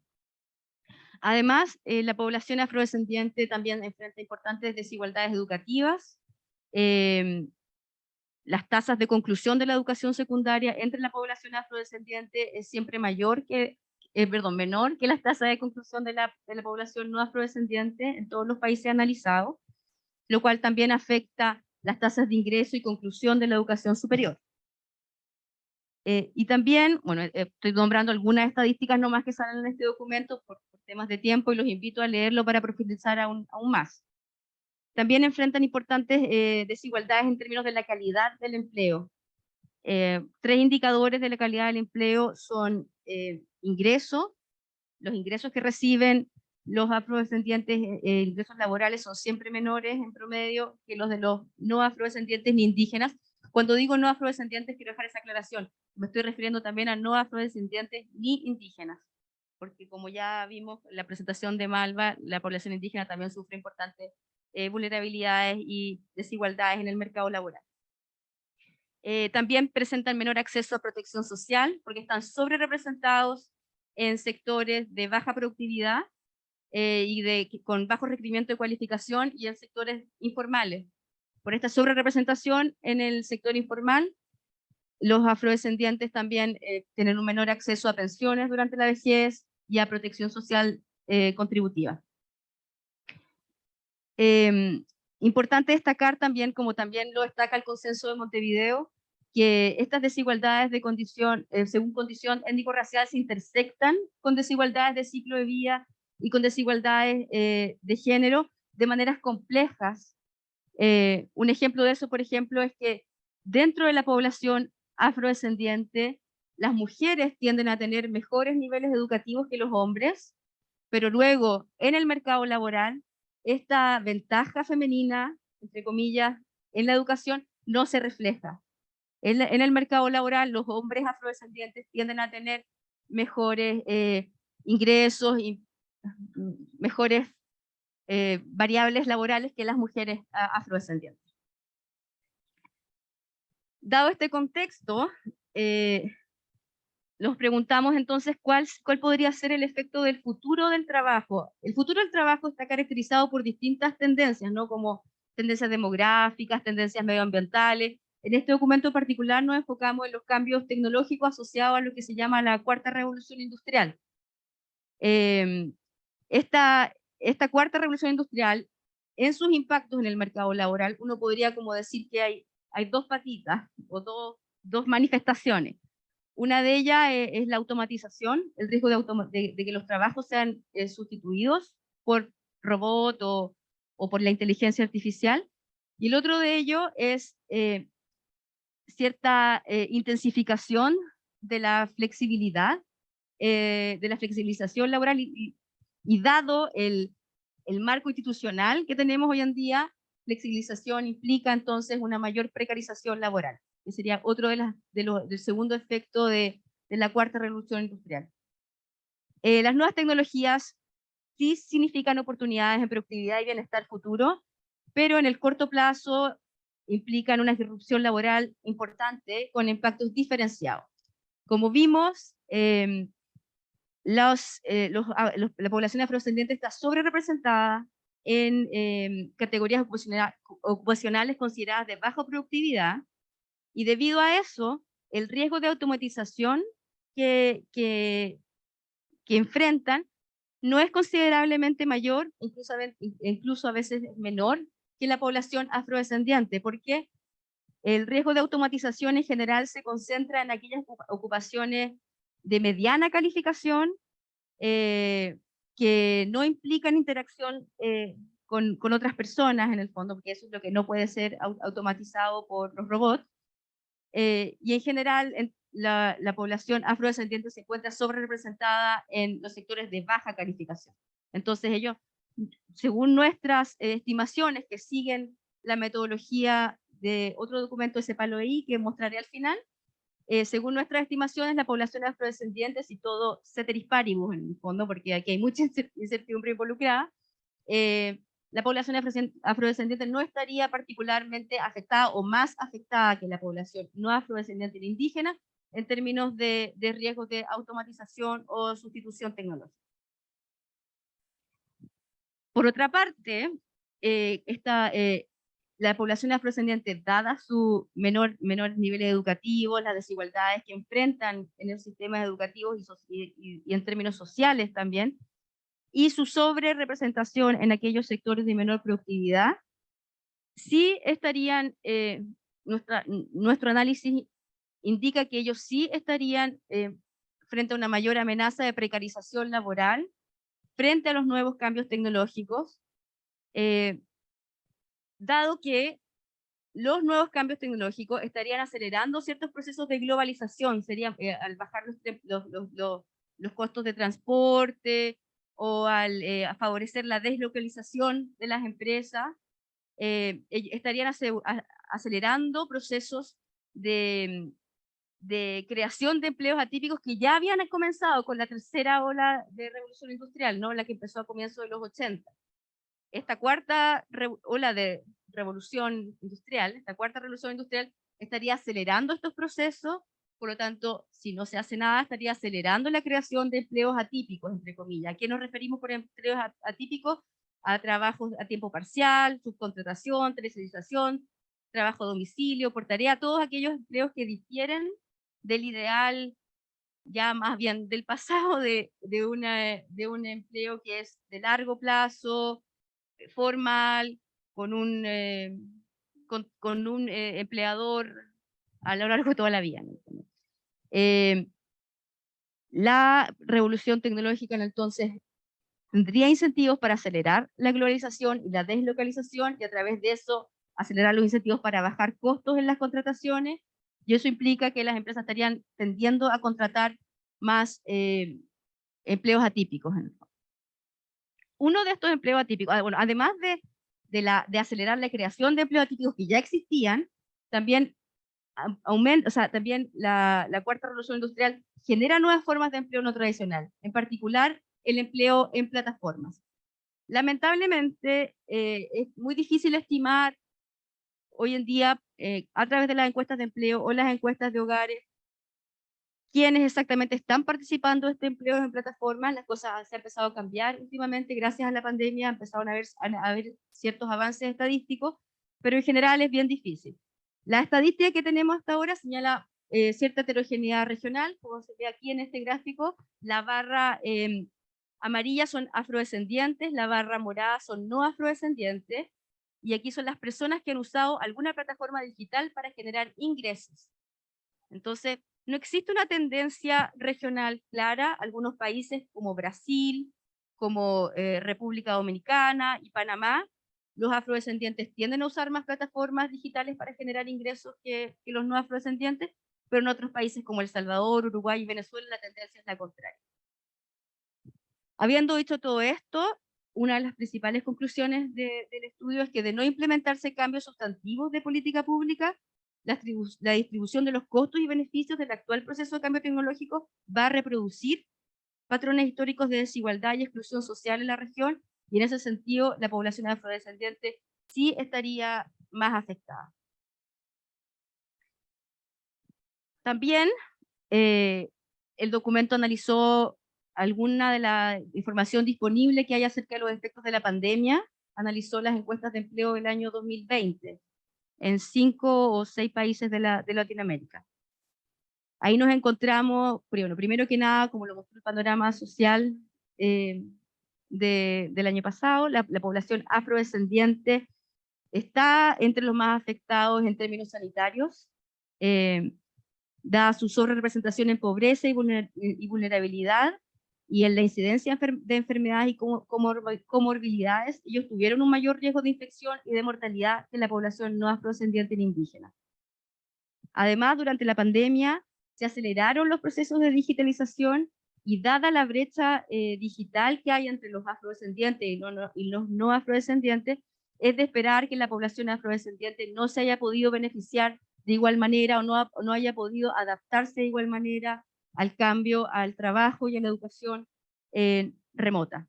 Además, la población afrodescendiente también enfrenta importantes desigualdades educativas. Las tasas de conclusión de la educación secundaria entre la población afrodescendiente es siempre menor que las tasas de conclusión de la población no afrodescendiente en todos los países analizados, lo cual también afecta las tasas de ingreso y conclusión de la educación superior. Y también, bueno, estoy nombrando algunas estadísticas nomás que salen en este documento por temas de tiempo y los invito a leerlo para profundizar aún más. También enfrentan importantes desigualdades en términos de la calidad del empleo. 3 indicadores de la calidad del empleo son los ingresos que reciben los afrodescendientes, ingresos laborales son siempre menores en promedio que los de los no afrodescendientes ni indígenas. Cuando digo no afrodescendientes quiero dejar esa aclaración, me estoy refiriendo también a no afrodescendientes ni indígenas, porque como ya vimos en la presentación de Malva, la población indígena también sufre importantes vulnerabilidades y desigualdades en el mercado laboral. También presentan menor acceso a protección social porque están sobre representados en sectores de baja productividad con bajo requerimiento de cualificación y en sectores informales. Por esta sobrerepresentación en el sector informal, los afrodescendientes también tienen un menor acceso a pensiones durante la vejez y a protección social contributiva. Importante destacar también, como también lo destaca el Consenso de Montevideo, que estas desigualdades de condición, según condición étnico-racial, se intersectan con desigualdades de ciclo de vida y con desigualdades de género de maneras complejas. Un ejemplo de eso, por ejemplo, es que dentro de la población afrodescendiente, las mujeres tienden a tener mejores niveles educativos que los hombres, pero luego en el mercado laboral, esta ventaja femenina, entre comillas, en la educación no se refleja. En el mercado laboral, los hombres afrodescendientes tienden a tener mejores ingresos y mejores variables laborales que las mujeres afrodescendientes. Dado este contexto, nos preguntamos entonces cuál podría ser el efecto del futuro del trabajo. El futuro del trabajo está caracterizado por distintas tendencias, ¿no? Como tendencias demográficas, tendencias medioambientales. En este documento en particular nos enfocamos en los cambios tecnológicos asociados a lo que se llama la cuarta revolución industrial. Esta cuarta revolución industrial, en sus impactos en el mercado laboral, uno podría como decir que hay dos patitas o dos manifestaciones. Una de ellas es la automatización, el riesgo de que los trabajos sean sustituidos por robot o por la inteligencia artificial. Y el otro de ello es cierta intensificación de la flexibilidad, de la flexibilización laboral y dado el marco institucional que tenemos hoy en día, flexibilización implica entonces una mayor precarización laboral, que sería otro del segundo efecto de la cuarta revolución industrial. Las nuevas tecnologías sí significan oportunidades en productividad y bienestar futuro, pero en el corto plazo implican una disrupción laboral importante con impactos diferenciados. Como vimos, la población afrodescendiente está sobre representada en categorías ocupacionales consideradas de baja productividad, y debido a eso, el riesgo de automatización que enfrentan no es considerablemente mayor, incluso a veces menor, que la población afrodescendiente, porque el riesgo de automatización en general se concentra en aquellas ocupaciones de mediana calificación que no implican interacción con otras personas en el fondo, porque eso es lo que no puede ser automatizado por los robots. Y en general la población afrodescendiente se encuentra sobre representada en los sectores de baja calificación. Entonces ellos, según nuestras estimaciones que siguen la metodología de otro documento de CEPAL-OI que mostraré al final. Según nuestras estimaciones, la población afrodescendiente, si todo ceteris paribus en el fondo, porque aquí hay mucha incertidumbre involucrada, la población afrodescendiente no estaría particularmente afectada o más afectada que la población no afrodescendiente ni indígena en términos de riesgos de automatización o sustitución tecnológica. Por otra parte, la población afrodescendiente, dada su menores niveles educativos, las desigualdades que enfrentan en los sistemas educativos y en términos sociales también, y su sobrerepresentación en aquellos sectores de menor productividad, sí estarían, nuestro análisis indica que ellos sí estarían frente a una mayor amenaza de precarización laboral, frente a los nuevos cambios tecnológicos, dado que los nuevos cambios tecnológicos estarían acelerando ciertos procesos de globalización, serían al bajar los costos de transporte o al favorecer la deslocalización de las empresas, estarían acelerando procesos de creación de empleos atípicos que ya habían comenzado con la tercera ola de revolución industrial, ¿no? La que empezó a comienzos de los 80. Esta cuarta ola de revolución industrial, estaría acelerando estos procesos, por lo tanto, si no se hace nada, estaría acelerando la creación de empleos atípicos, entre comillas. ¿A qué nos referimos por empleos atípicos? A trabajos a tiempo parcial, subcontratación, tercerización, trabajo a domicilio, por tarea, todos aquellos empleos que difieren del ideal, ya más bien del pasado, de un empleo que es de largo plazo, formal, con un empleador a lo largo de toda la vida. La revolución tecnológica entonces tendría incentivos para acelerar la globalización y la deslocalización, y a través de eso acelerar los incentivos para bajar costos en las contrataciones, y eso implica que las empresas estarían tendiendo a contratar más empleos atípicos. Uno de estos empleos atípicos, bueno, además de acelerar la creación de empleos atípicos que ya existían, también también la cuarta revolución industrial genera nuevas formas de empleo no tradicional, en particular el empleo en plataformas. Lamentablemente, es muy difícil estimar hoy en día, a través de las encuestas de empleo o las encuestas de hogares, quiénes exactamente están participando de este empleo en plataformas. Las cosas se han empezado a cambiar últimamente, gracias a la pandemia empezaron a haber ciertos avances estadísticos, pero en general es bien difícil. La estadística que tenemos hasta ahora señala cierta heterogeneidad regional, como se ve aquí en este gráfico. La barra amarilla son afrodescendientes, la barra morada son no afrodescendientes, y aquí son las personas que han usado alguna plataforma digital para generar ingresos. Entonces, no existe una tendencia regional clara. Algunos países como Brasil, como República Dominicana y Panamá, los afrodescendientes tienden a usar más plataformas digitales para generar ingresos que los no afrodescendientes, pero en otros países como El Salvador, Uruguay y Venezuela la tendencia es la contraria. Habiendo dicho todo esto, una de las principales conclusiones del estudio es que de no implementarse cambios sustantivos de política pública, la distribución de los costos y beneficios del actual proceso de cambio tecnológico va a reproducir patrones históricos de desigualdad y exclusión social en la región, y en ese sentido la población afrodescendiente sí estaría más afectada. También el documento analizó alguna de la información disponible que hay acerca de los efectos de la pandemia, analizó las encuestas de empleo del año 2020 en 5 o 6 países de Latinoamérica. Ahí nos encontramos, primero que nada, como lo mostró el panorama social del año pasado, la población afrodescendiente está entre los más afectados en términos sanitarios, dada su sobrerepresentación en pobreza y vulnerabilidad, y en la incidencia de enfermedades y comorbilidades. Ellos tuvieron un mayor riesgo de infección y de mortalidad que la población no afrodescendiente ni indígena. Además, durante la pandemia se aceleraron los procesos de digitalización, y dada la brecha digital que hay entre los afrodescendientes y los no afrodescendientes, es de esperar que la población afrodescendiente no se haya podido beneficiar de igual manera o no haya podido adaptarse de igual manera al cambio, al trabajo y a la educación remota.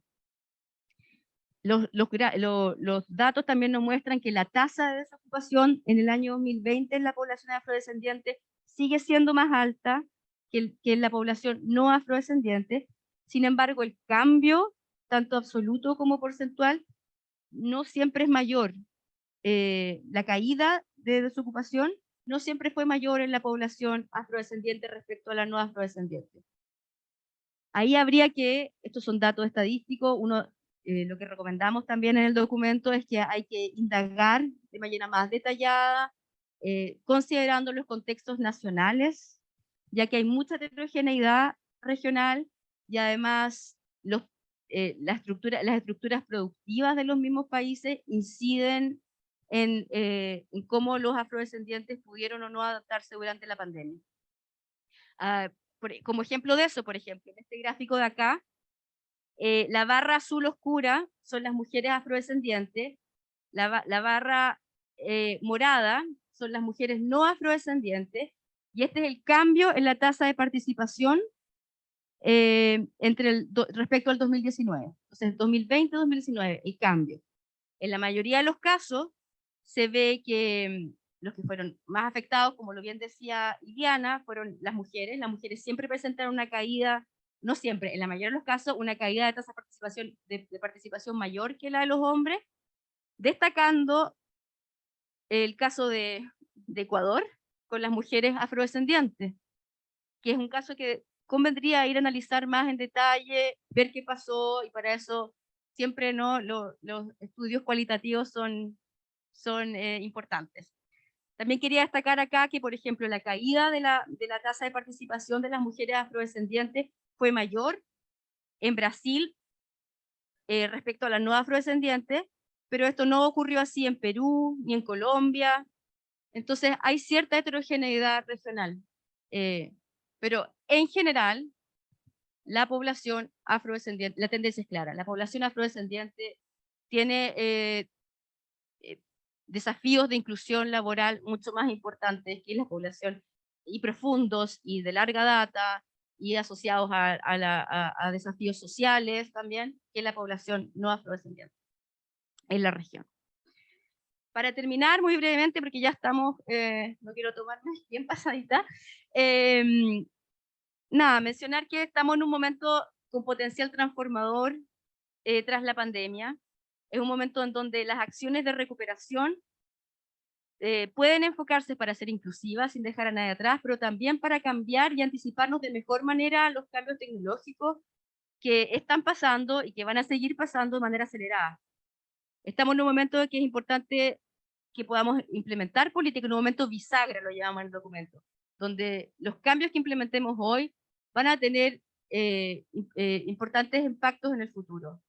Los datos también nos muestran que la tasa de desocupación en el año 2020 en la población afrodescendiente sigue siendo más alta que en la población no afrodescendiente. Sin embargo, el cambio, tanto absoluto como porcentual, no siempre es mayor. La caída de desocupación no siempre fue mayor en la población afrodescendiente respecto a la no afrodescendiente. Ahí habría que, estos son datos estadísticos, lo que recomendamos también en el documento es que hay que indagar de manera más detallada, considerando los contextos nacionales, ya que hay mucha heterogeneidad regional y además las estructuras productivas de los mismos países inciden en cómo los afrodescendientes pudieron o no adaptarse durante la pandemia. Como ejemplo de eso, por ejemplo, en este gráfico de acá, la barra azul oscura son las mujeres afrodescendientes, la barra morada son las mujeres no afrodescendientes, y este es el cambio en la tasa de participación respecto al 2019. Entonces, 2020-2019, el cambio. En la mayoría de los casos, se ve que los que fueron más afectados, como lo bien decía Iliana, fueron las mujeres. Las mujeres siempre presentaron una caída, no siempre, en la mayoría de los casos, una caída de tasa de participación mayor que la de los hombres, destacando el caso de Ecuador con las mujeres afrodescendientes, que es un caso que convendría ir a analizar más en detalle, ver qué pasó, y para eso siempre los estudios cualitativos son importantes. También quería destacar acá que, por ejemplo, la caída de la tasa de participación de las mujeres afrodescendientes fue mayor en Brasil respecto a las no afrodescendientes, pero esto no ocurrió así en Perú ni en Colombia. Entonces hay cierta heterogeneidad regional, pero en general la población afrodescendiente, la tendencia es clara, la población afrodescendiente tiene desafíos de inclusión laboral mucho más importantes que la población, y profundos y de larga data, y asociados a desafíos sociales también, que la población no afrodescendiente en la región. Para terminar muy brevemente, porque ya estamos, no quiero tomar más bien pasadita, mencionar que estamos en un momento con potencial transformador tras la pandemia. Es un momento en donde las acciones de recuperación pueden enfocarse para ser inclusivas sin dejar a nadie atrás, pero también para cambiar y anticiparnos de mejor manera a los cambios tecnológicos que están pasando y que van a seguir pasando de manera acelerada. Estamos en un momento en que es importante que podamos implementar política, en un momento bisagra lo llamamos en el documento, donde los cambios que implementemos hoy van a tener importantes impactos en el futuro.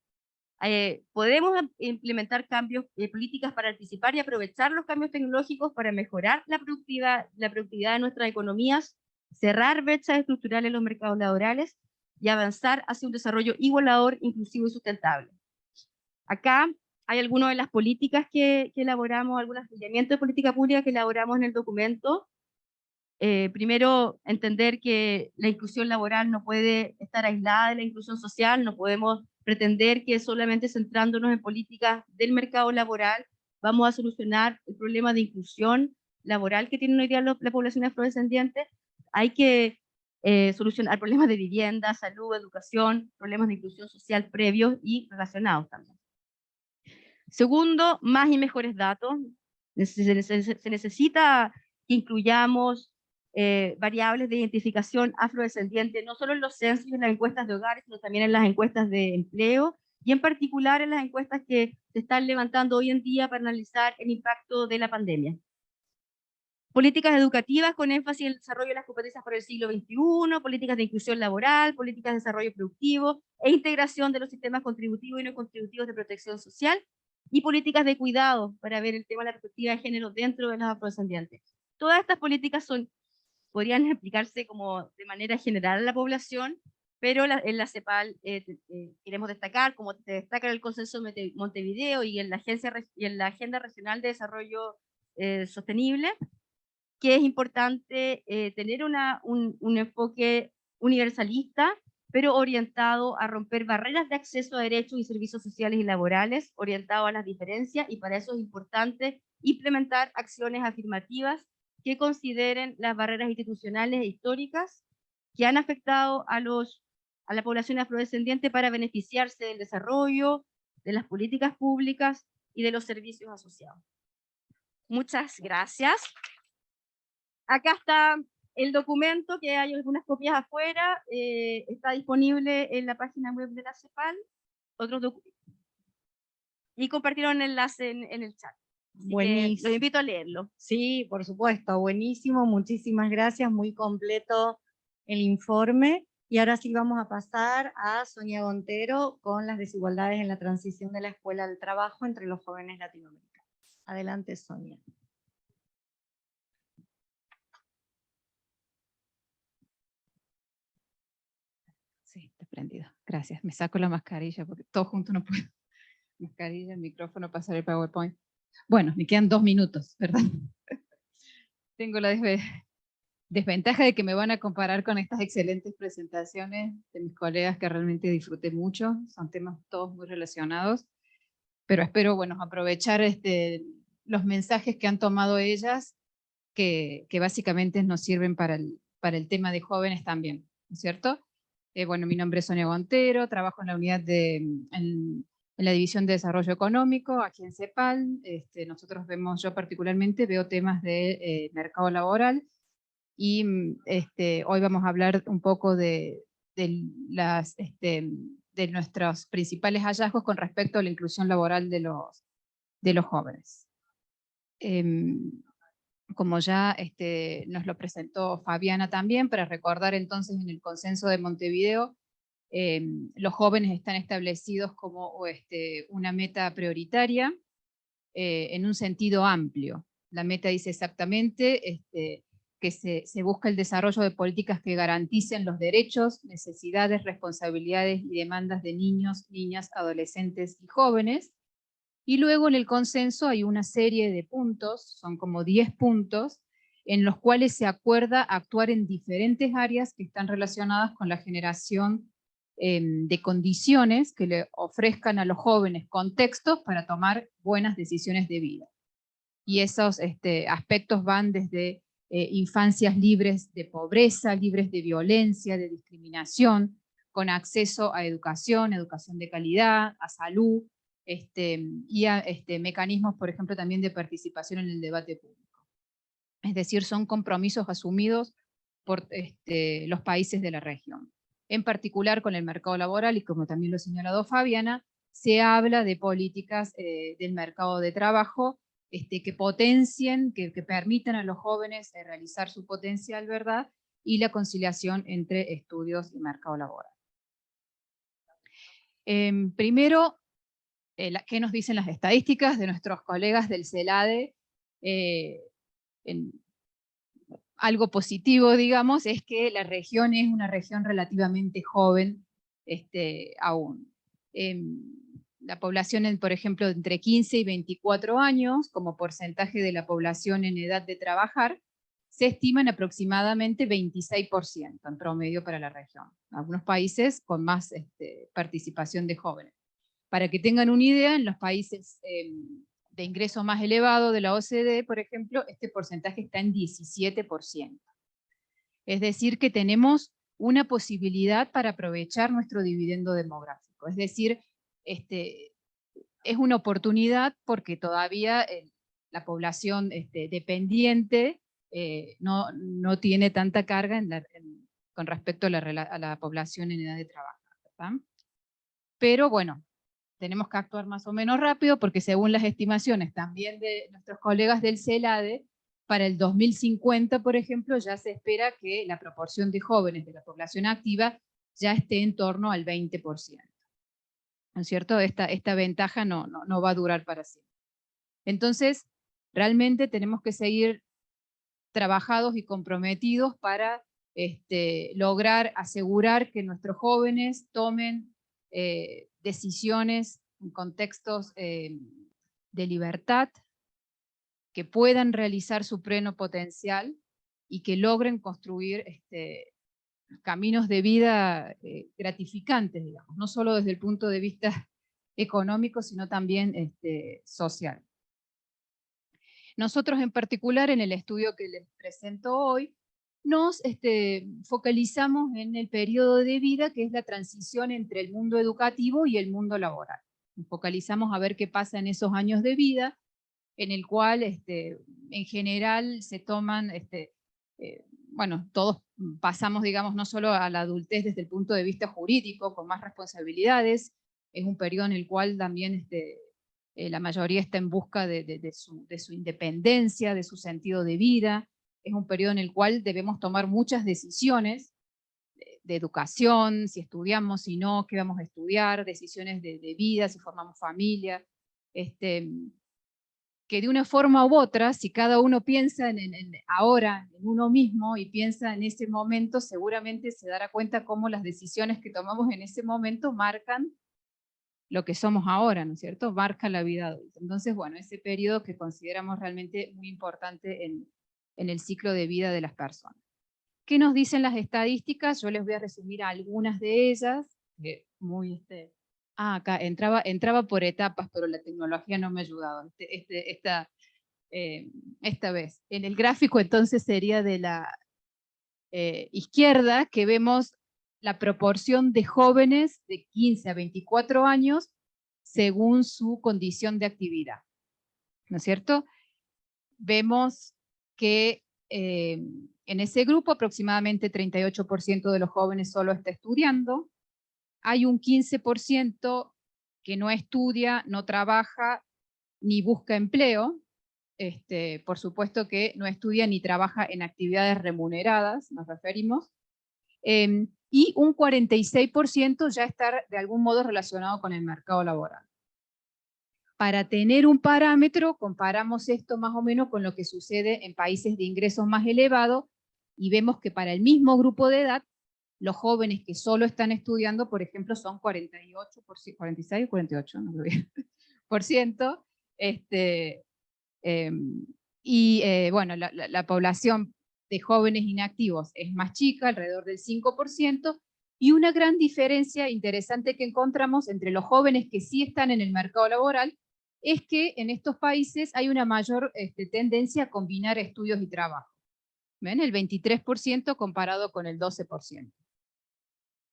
Podemos implementar cambios, políticas para anticipar y aprovechar los cambios tecnológicos para mejorar la productividad de nuestras economías, cerrar brechas estructurales en los mercados laborales y avanzar hacia un desarrollo igualador, inclusivo y sustentable. Acá hay algunas de las políticas que elaboramos, algunos lineamientos de política pública que elaboramos en el documento. Primero, entender que la inclusión laboral no puede estar aislada de la inclusión social, no podemos pretender que solamente centrándonos en políticas del mercado laboral vamos a solucionar el problema de inclusión laboral que tiene hoy día la población afrodescendiente. Hay que solucionar problemas de vivienda, salud, educación, problemas de inclusión social previos y relacionados también. Segundo, más y mejores datos. Se necesita que incluyamos variables de identificación afrodescendiente, no solo en los censos y en las encuestas de hogares, sino también en las encuestas de empleo, y en particular en las encuestas que se están levantando hoy en día para analizar el impacto de la pandemia. Políticas educativas con énfasis en el desarrollo de las competencias para el siglo XXI, políticas de inclusión laboral, políticas de desarrollo productivo e integración de los sistemas contributivos y no contributivos de protección social, y políticas de cuidado para ver el tema de la perspectiva de género dentro de los afrodescendientes. Todas estas políticas podrían aplicarse como de manera general a la población, pero en la CEPAL queremos destacar, como se destaca en el Consenso de Montevideo y en la Agenda Regional de Desarrollo Sostenible, que es importante tener un enfoque universalista, pero orientado a romper barreras de acceso a derechos y servicios sociales y laborales, orientado a las diferencias, y para eso es importante implementar acciones afirmativas que consideren las barreras institucionales e históricas que han afectado a la población afrodescendiente para beneficiarse del desarrollo, de las políticas públicas y de los servicios asociados. Muchas gracias. Acá está el documento, que hay algunas copias afuera, está disponible en la página web de la CEPAL, y compartieron el enlace en el chat. Buenísimo. Los invito a leerlo. Sí, por supuesto, buenísimo, muchísimas gracias, muy completo el informe. Y ahora sí vamos a pasar a Sonia Gontero con las desigualdades en la transición de la escuela al trabajo entre los jóvenes latinoamericanos. Adelante, Sonia. Sí, está prendido. Gracias. Me saco la mascarilla porque todo junto no puedo. Mascarilla, el micrófono, pasar el PowerPoint. Bueno, me quedan 2 minutos, ¿verdad? Tengo la desventaja de que me van a comparar con estas excelentes presentaciones de mis colegas que realmente disfruté mucho. Son temas todos muy relacionados. Pero espero, bueno, aprovechar los mensajes que han tomado ellas, que básicamente nos sirven para el tema de jóvenes también, ¿no es cierto? Bueno, mi nombre es Sonia Gontero, trabajo en la unidad en la División de Desarrollo Económico, aquí en CEPAL. Nosotros yo particularmente veo temas de mercado laboral, y hoy vamos a hablar un poco de nuestros principales hallazgos con respecto a la inclusión laboral de los jóvenes. Como ya nos lo presentó Fabiana también, para recordar entonces en el Consenso de Montevideo, los jóvenes están establecidos como una meta prioritaria en un sentido amplio. La meta dice exactamente que se busca el desarrollo de políticas que garanticen los derechos, necesidades, responsabilidades y demandas de niños, niñas, adolescentes y jóvenes. Y luego en el consenso hay una serie de puntos, son como 10 puntos, en los cuales se acuerda actuar en diferentes áreas que están relacionadas con la generación de condiciones que le ofrezcan a los jóvenes contextos para tomar buenas decisiones de vida. Y esos aspectos van desde infancias libres de pobreza, libres de violencia, de discriminación, con acceso a educación de calidad, a salud, y a mecanismos, por ejemplo, también de participación en el debate público. Es decir, son compromisos asumidos por los países de la región. En particular con el mercado laboral, y como también lo ha señalado Fabiana, se habla de políticas del mercado de trabajo que potencien, que permitan a los jóvenes realizar su potencial, ¿verdad? Y la conciliación entre estudios y mercado laboral. Primero, ¿qué nos dicen las estadísticas de nuestros colegas del CELADE? Algo positivo, digamos, es que la región es una región relativamente joven aún. La población, por ejemplo, entre 15 y 24 años, como porcentaje de la población en edad de trabajar, se estima en aproximadamente 26% en promedio para la región. Algunos países con más participación de jóvenes. Para que tengan una idea, en los países de ingreso más elevado de la OCDE, por ejemplo, este porcentaje está en 17%. Es decir, que tenemos una posibilidad para aprovechar nuestro dividendo demográfico. Es decir, es una oportunidad porque todavía la población dependiente no tiene tanta carga con respecto a la población en edad de trabajar, ¿verdad? Pero bueno, tenemos que actuar más o menos rápido porque según las estimaciones también de nuestros colegas del CELADE, para el 2050, por ejemplo, ya se espera que la proporción de jóvenes de la población activa ya esté en torno al 20%. ¿No es cierto? Esta ventaja no va a durar para siempre. Entonces, realmente tenemos que seguir trabajados y comprometidos para lograr asegurar que nuestros jóvenes tomen decisiones en contextos de libertad, que puedan realizar su pleno potencial y que logren construir caminos de vida gratificantes, digamos, no solo desde el punto de vista económico, sino también social. Nosotros en particular, en el estudio que les presento hoy, nos focalizamos en el periodo de vida que es la transición entre el mundo educativo y el mundo laboral. Nos focalizamos a ver qué pasa en esos años de vida, en el cual en general se toman, bueno, todos pasamos, digamos, no solo a la adultez desde el punto de vista jurídico, con más responsabilidades, es un periodo en el cual también la mayoría está en busca de su independencia, de su sentido de vida, es un periodo en el cual debemos tomar muchas decisiones de educación, si estudiamos, si no, qué vamos a estudiar, decisiones de vida, si formamos familia, que de una forma u otra, si cada uno piensa ahora en uno mismo y piensa en ese momento, seguramente se dará cuenta cómo las decisiones que tomamos en ese momento marcan lo que somos ahora, ¿no es cierto? Marca la vida adulta. Entonces, bueno, ese periodo que consideramos realmente muy importante en el ciclo de vida de las personas. ¿Qué nos dicen las estadísticas? Yo les voy a resumir algunas de ellas, muy acá entraba por etapas, pero la tecnología no me ha ayudado esta vez. En el gráfico entonces sería de la izquierda, que vemos la proporción de jóvenes de 15 a 24 años según su condición de actividad, ¿no es cierto? Vemos que en ese grupo aproximadamente 38% de los jóvenes solo está estudiando, hay un 15% que no estudia, no trabaja, ni busca empleo, por supuesto que no estudia ni trabaja en actividades remuneradas, nos referimos, y un 46% ya está de algún modo relacionado con el mercado laboral. Para tener un parámetro, comparamos esto más o menos con lo que sucede en países de ingresos más elevados, y vemos que para el mismo grupo de edad, los jóvenes que solo están estudiando, por ejemplo, son 46 o 48, no lo vi, por ciento, bueno, la población de jóvenes inactivos es más chica, alrededor del 5%, y una gran diferencia interesante que encontramos entre los jóvenes que sí están en el mercado laboral es que en estos países hay una mayor tendencia a combinar estudios y trabajo. ¿Ven? El 23% comparado con el 12%.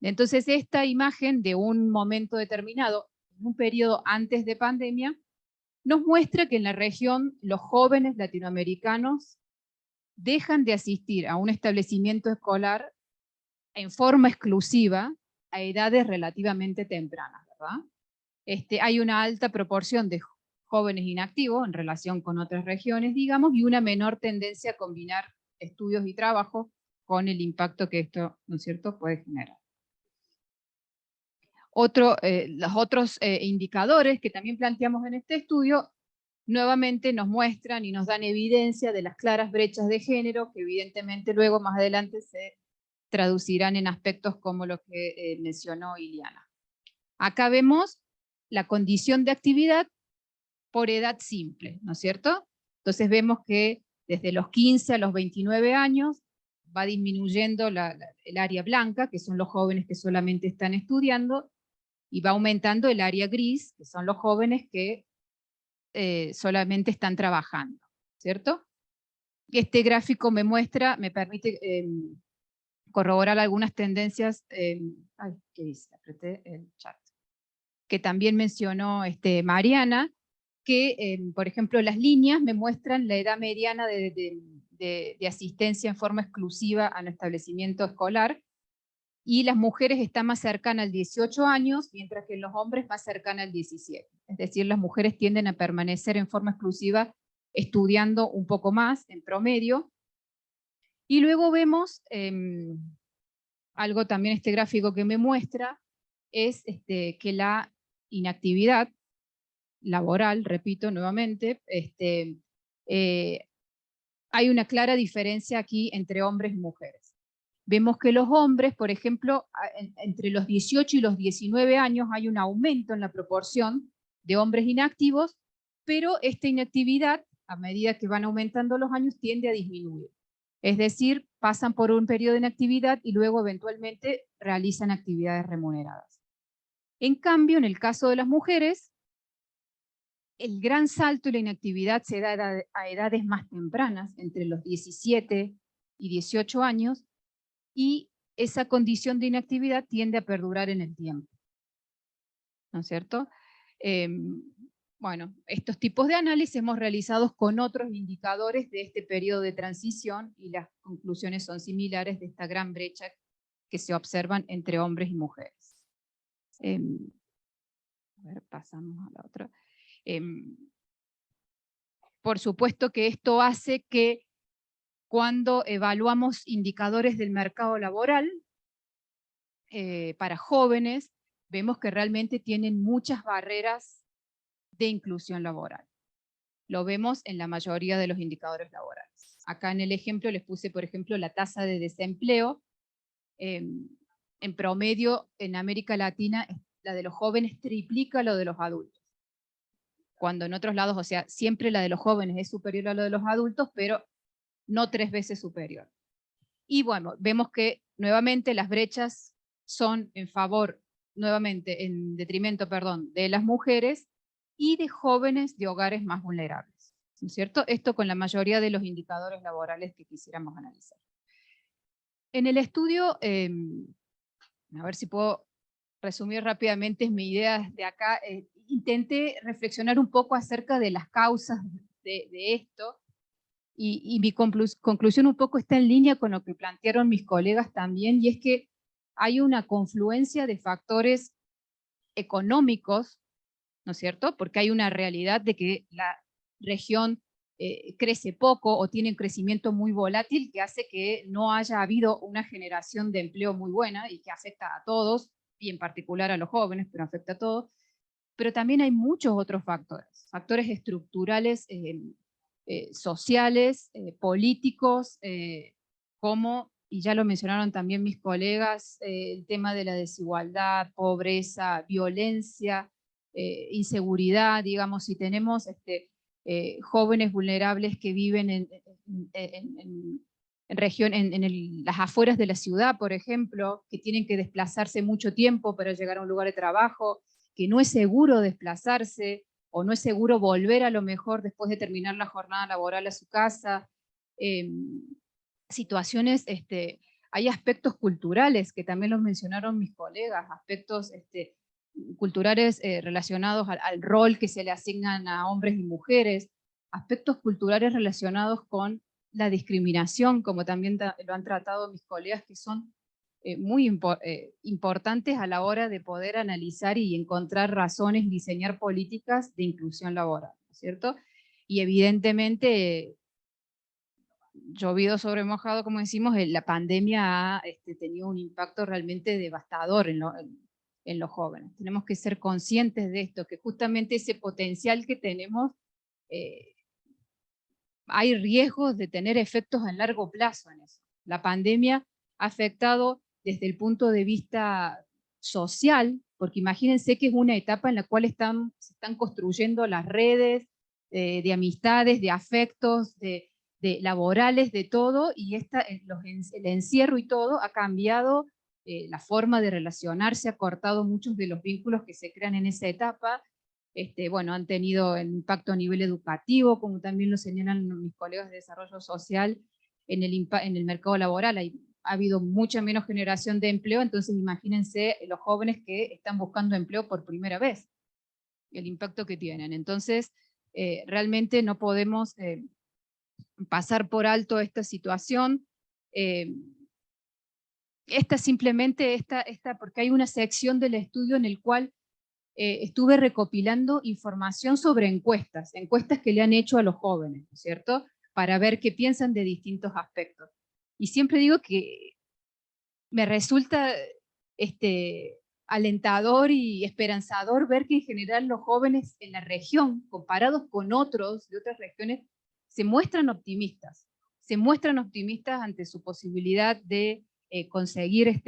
Entonces esta imagen de un momento determinado, en un periodo antes de pandemia, nos muestra que en la región los jóvenes latinoamericanos dejan de asistir a un establecimiento escolar en forma exclusiva a edades relativamente tempranas, ¿verdad? Hay una alta proporción de jóvenes inactivos en relación con otras regiones, digamos, y una menor tendencia a combinar estudios y trabajo con el impacto que esto, ¿no es cierto?, puede generar. Los otros indicadores que también planteamos en este estudio nuevamente nos muestran y nos dan evidencia de las claras brechas de género que evidentemente luego más adelante se traducirán en aspectos como los que mencionó Iliana. Acá vemos la condición de actividad por edad simple, ¿no es cierto? Entonces vemos que desde los 15 a los 29 años va disminuyendo el área blanca, que son los jóvenes que solamente están estudiando, y va aumentando el área gris, que son los jóvenes que solamente están trabajando, ¿cierto? Este gráfico me permite corroborar algunas tendencias, ay, ¿qué dice? Apreté el chat, que también mencionó Mariana, que, por ejemplo, las líneas me muestran la edad mediana de asistencia en forma exclusiva a un establecimiento escolar, y las mujeres están más cercanas al 18 años, mientras que los hombres más cercanas al 17. Es decir, las mujeres tienden a permanecer en forma exclusiva estudiando un poco más, en promedio. Y luego vemos algo también este gráfico que me muestra, es que la inactividad laboral, repito nuevamente, hay una clara diferencia aquí entre hombres y mujeres. Vemos que los hombres, por ejemplo, entre los 18 y los 19 años hay un aumento en la proporción de hombres inactivos, pero esta inactividad, a medida que van aumentando los años, tiende a disminuir. Es decir, pasan por un periodo de inactividad y luego eventualmente realizan actividades remuneradas. En cambio, en el caso de las mujeres, el gran salto y la inactividad se da a edades más tempranas, entre los 17 y 18 años, y esa condición de inactividad tiende a perdurar en el tiempo. ¿No es cierto? Bueno, estos tipos de análisis hemos realizado con otros indicadores de este periodo de transición y las conclusiones son similares de esta gran brecha que se observan entre hombres y mujeres. A ver, pasamos a la otra. Por supuesto que esto hace que cuando evaluamos indicadores del mercado laboral para jóvenes, vemos que realmente tienen muchas barreras de inclusión laboral. Lo vemos en la mayoría de los indicadores laborales. Acá en el ejemplo les puse, por ejemplo, la tasa de desempleo. En promedio, en América Latina, la de los jóvenes triplica lo de los adultos. Cuando en otros lados, o sea, siempre la de los jóvenes es superior a lo de los adultos, pero no 3 veces superior. Y bueno, vemos que nuevamente las brechas son en favor, nuevamente en detrimento, perdón, de las mujeres y de jóvenes de hogares más vulnerables, ¿no es cierto? Esto con la mayoría de los indicadores laborales que quisiéramos analizar. En el estudio, a ver si puedo resumir rápidamente mi idea de acá, intenté reflexionar un poco acerca de las causas de esto, y mi conclusión un poco está en línea con lo que plantearon mis colegas también, y es que hay una confluencia de factores económicos, ¿no es cierto? Porque hay una realidad de que la región crece poco o tiene un crecimiento muy volátil que hace que no haya habido una generación de empleo muy buena y que afecta a todos, y en particular a los jóvenes, pero afecta a todos. Pero también hay muchos otros factores estructurales, sociales, políticos, como, y ya lo mencionaron también mis colegas, el tema de la desigualdad, pobreza, violencia, inseguridad, digamos, si tenemos jóvenes vulnerables que viven en las afueras de la ciudad, por ejemplo, que tienen que desplazarse mucho tiempo para llegar a un lugar de trabajo, que no es seguro desplazarse, o no es seguro volver a lo mejor después de terminar la jornada laboral a su casa. Situaciones, hay aspectos culturales que también los mencionaron mis colegas, aspectos culturales relacionados al rol que se le asignan a hombres y mujeres, aspectos culturales relacionados con la discriminación, como también lo han tratado mis colegas, que son muy importantes a la hora de poder analizar y encontrar razones, diseñar políticas de inclusión laboral, ¿no es cierto? Y evidentemente, llovido sobre mojado, como decimos, la pandemia ha tenido un impacto realmente devastador en los jóvenes. Tenemos que ser conscientes de esto, que justamente ese potencial que tenemos, hay riesgos de tener efectos a largo plazo en eso. La pandemia ha afectado desde el punto de vista social, porque imagínense que es una etapa en la cual se están construyendo las redes de amistades, de afectos, de laborales, de todo, y el encierro y todo ha cambiado la forma de relacionarse, ha cortado muchos de los vínculos que se crean en esa etapa. Bueno, han tenido impacto a nivel educativo, como también lo señalan mis colegas de desarrollo social, en el mercado laboral. Ha habido mucha menos generación de empleo, entonces imagínense los jóvenes que están buscando empleo por primera vez, el impacto que tienen. Entonces, realmente no podemos pasar por alto esta situación. Porque hay una sección del estudio en el cual estuve recopilando información sobre encuestas que le han hecho a los jóvenes, ¿no es cierto?, para ver qué piensan de distintos aspectos. Y siempre digo que me resulta alentador y esperanzador ver que en general los jóvenes en la región, comparados con otros de otras regiones, se muestran optimistas ante su posibilidad de conseguir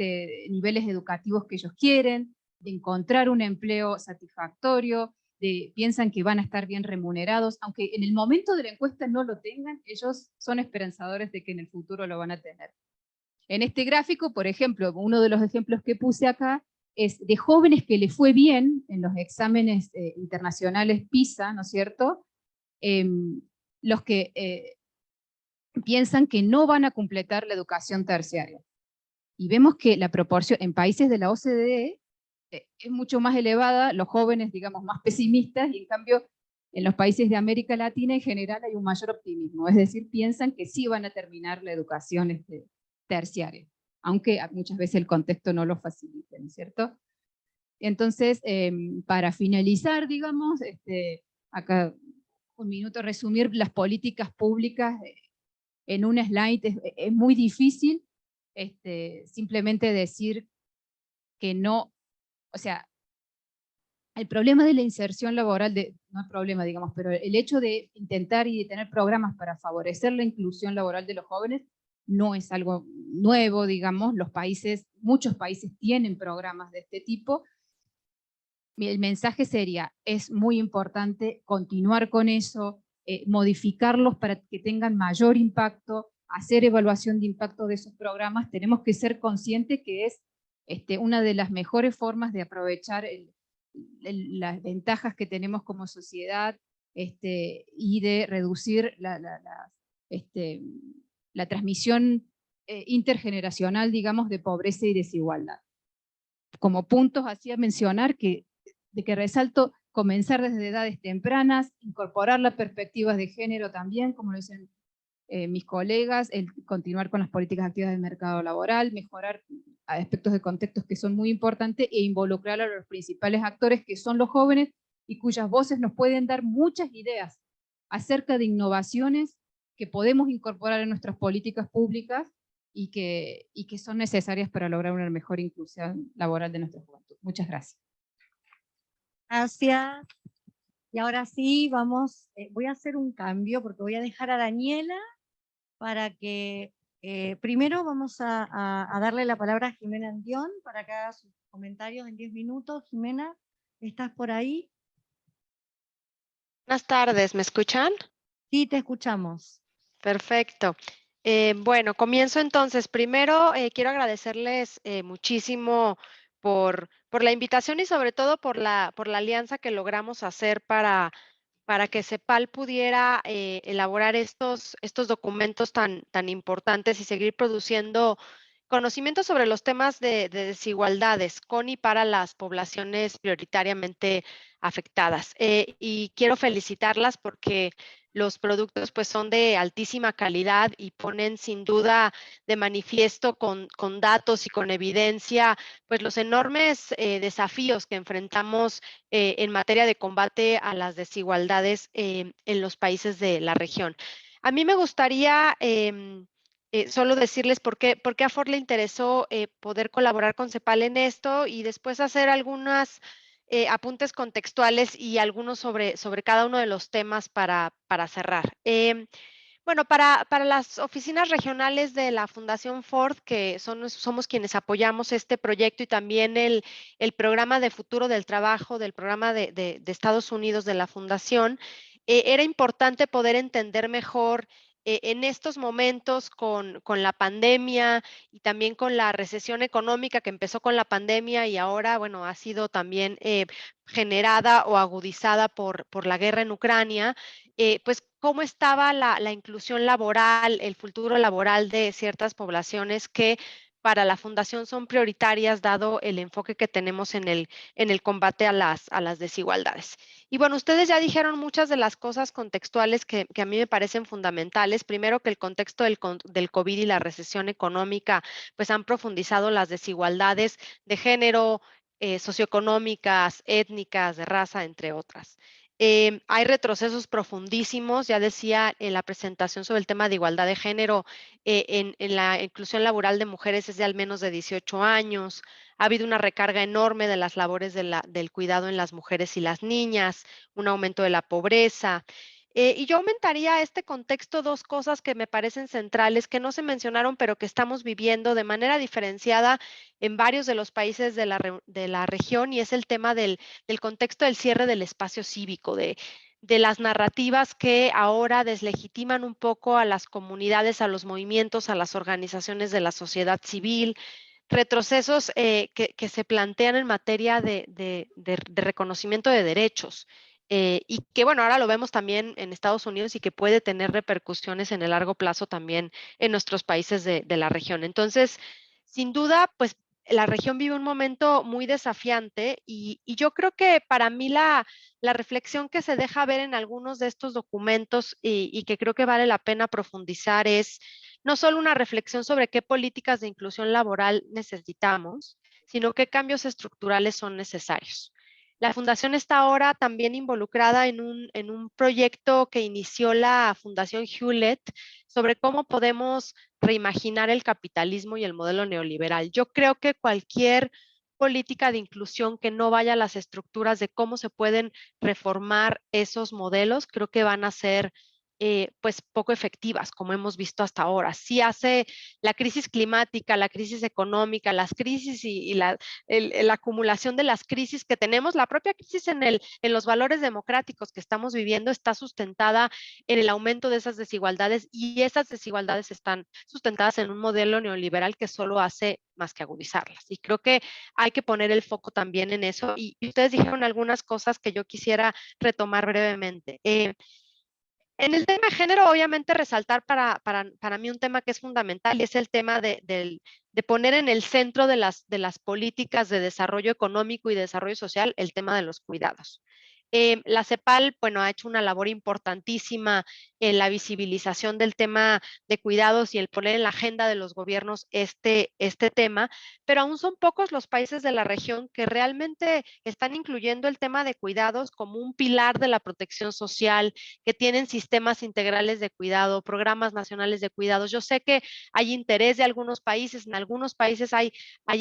niveles educativos que ellos quieren, de encontrar un empleo satisfactorio, piensan que van a estar bien remunerados, aunque en el momento de la encuesta no lo tengan, ellos son esperanzadores de que en el futuro lo van a tener. En este gráfico, por ejemplo, uno de los ejemplos que puse acá es de jóvenes que le fue bien en los exámenes internacionales PISA, ¿no es cierto? Los que piensan que no van a completar la educación terciaria. Y vemos que la proporción en países de la OCDE es mucho más elevada, los jóvenes, digamos, más pesimistas, y en cambio en los países de América Latina en general hay un mayor optimismo, es decir, piensan que sí van a terminar la educación terciaria, aunque muchas veces el contexto no lo facilite, ¿no es cierto? Entonces, para finalizar, digamos, acá un minuto resumir las políticas públicas en un slide es muy difícil, simplemente decir que no, o sea, el problema de la inserción laboral, no es problema, digamos, pero el hecho de intentar y de tener programas para favorecer la inclusión laboral de los jóvenes no es algo nuevo, digamos, muchos países tienen programas de este tipo. El mensaje sería, es muy importante continuar con eso, modificarlos para que tengan mayor impacto, hacer evaluación de impacto de esos programas. Tenemos que ser conscientes que es una de las mejores formas de aprovechar las ventajas que tenemos como sociedad y de reducir la transmisión intergeneracional, digamos, de pobreza y desigualdad. Como puntos hacía mencionar de que resalto comenzar desde edades tempranas, incorporar las perspectivas de género también, como lo dicen mis colegas, el continuar con las políticas activas del mercado laboral, mejorar aspectos de contextos que son muy importantes e involucrar a los principales actores que son los jóvenes y cuyas voces nos pueden dar muchas ideas acerca de innovaciones que podemos incorporar en nuestras políticas públicas y que son necesarias para lograr una mejor inclusión laboral de nuestra juventud. Muchas gracias. Gracias. Y ahora sí, voy a hacer un cambio porque voy a dejar a Daniela para que, primero vamos a darle la palabra a Jimena Andión para que haga sus comentarios en 10 minutos. Jimena, ¿estás por ahí? Buenas tardes, ¿me escuchan? Sí, te escuchamos. Perfecto. Bueno, comienzo entonces. Primero, quiero agradecerles muchísimo por la invitación y sobre todo por la alianza que logramos hacer para que CEPAL pudiera elaborar estos documentos tan importantes y seguir produciendo conocimiento sobre los temas de desigualdades con y para las poblaciones prioritariamente afectadas. Y quiero felicitarlas porque los productos pues son de altísima calidad y ponen sin duda de manifiesto con datos y con evidencia pues los enormes desafíos que enfrentamos en materia de combate a las desigualdades en los países de la región. A mí me gustaría solo decirles por qué a Ford le interesó poder colaborar con CEPAL en esto y después hacer algunas apuntes contextuales y algunos sobre cada uno de los temas para cerrar. Bueno, para las oficinas regionales de la Fundación Ford, que somos quienes apoyamos este proyecto y también el programa de futuro del trabajo del programa de Estados Unidos de la Fundación, era importante poder entender mejor en estos momentos con la pandemia y también con la recesión económica que empezó con la pandemia y ahora, bueno, ha sido también generada o agudizada por la guerra en Ucrania, pues cómo estaba la inclusión laboral, el futuro laboral de ciertas poblaciones que para la Fundación son prioritarias dado el enfoque que tenemos en el combate a las desigualdades. Y bueno, ustedes ya dijeron muchas de las cosas contextuales que a mí me parecen fundamentales. Primero, que el contexto del COVID y la recesión económica pues han profundizado las desigualdades de género, socioeconómicas, étnicas, de raza, entre otras. Hay retrocesos profundísimos, ya decía en la presentación sobre el tema de igualdad de género, en la inclusión laboral de mujeres es de al menos de 18 años, ha habido una recarga enorme de las labores del cuidado en las mujeres y las niñas, un aumento de la pobreza. Y yo aumentaría a este contexto 2 cosas que me parecen centrales, que no se mencionaron, pero que estamos viviendo de manera diferenciada en varios de los países de la región, y es el tema del contexto del cierre del espacio cívico, de las narrativas que ahora deslegitiman un poco a las comunidades, a los movimientos, a las organizaciones de la sociedad civil, retrocesos que se plantean en materia de reconocimiento de derechos. Y que bueno, ahora lo vemos también en Estados Unidos y que puede tener repercusiones en el largo plazo también en nuestros países de la región. Entonces, sin duda, pues la región vive un momento muy desafiante y yo creo que para mí la reflexión que se deja ver en algunos de estos documentos y que creo que vale la pena profundizar es no solo una reflexión sobre qué políticas de inclusión laboral necesitamos, sino qué cambios estructurales son necesarios. La Fundación está ahora también involucrada en un proyecto que inició la Fundación Hewlett sobre cómo podemos reimaginar el capitalismo y el modelo neoliberal. Yo creo que cualquier política de inclusión que no vaya a las estructuras de cómo se pueden reformar esos modelos, creo que van a ser pues poco efectivas, como hemos visto hasta ahora. Sí hace la crisis climática, la crisis económica, las crisis y la acumulación de las crisis que tenemos, la propia crisis en los valores democráticos que estamos viviendo está sustentada en el aumento de esas desigualdades y esas desigualdades están sustentadas en un modelo neoliberal que solo hace más que agudizarlas. Y creo que hay que poner el foco también en eso. Y ustedes dijeron algunas cosas que yo quisiera retomar brevemente. En el tema de género, obviamente resaltar para mí un tema que es fundamental y es el tema de poner en el centro de las políticas de desarrollo económico y desarrollo social el tema de los cuidados. La CEPAL, bueno, ha hecho una labor importantísima en la visibilización del tema de cuidados y el poner en la agenda de los gobiernos este tema, pero aún son pocos los países de la región que realmente están incluyendo el tema de cuidados como un pilar de la protección social, que tienen sistemas integrales de cuidado, programas nacionales de cuidados. Yo sé que hay interés de algunos países, en algunos países hay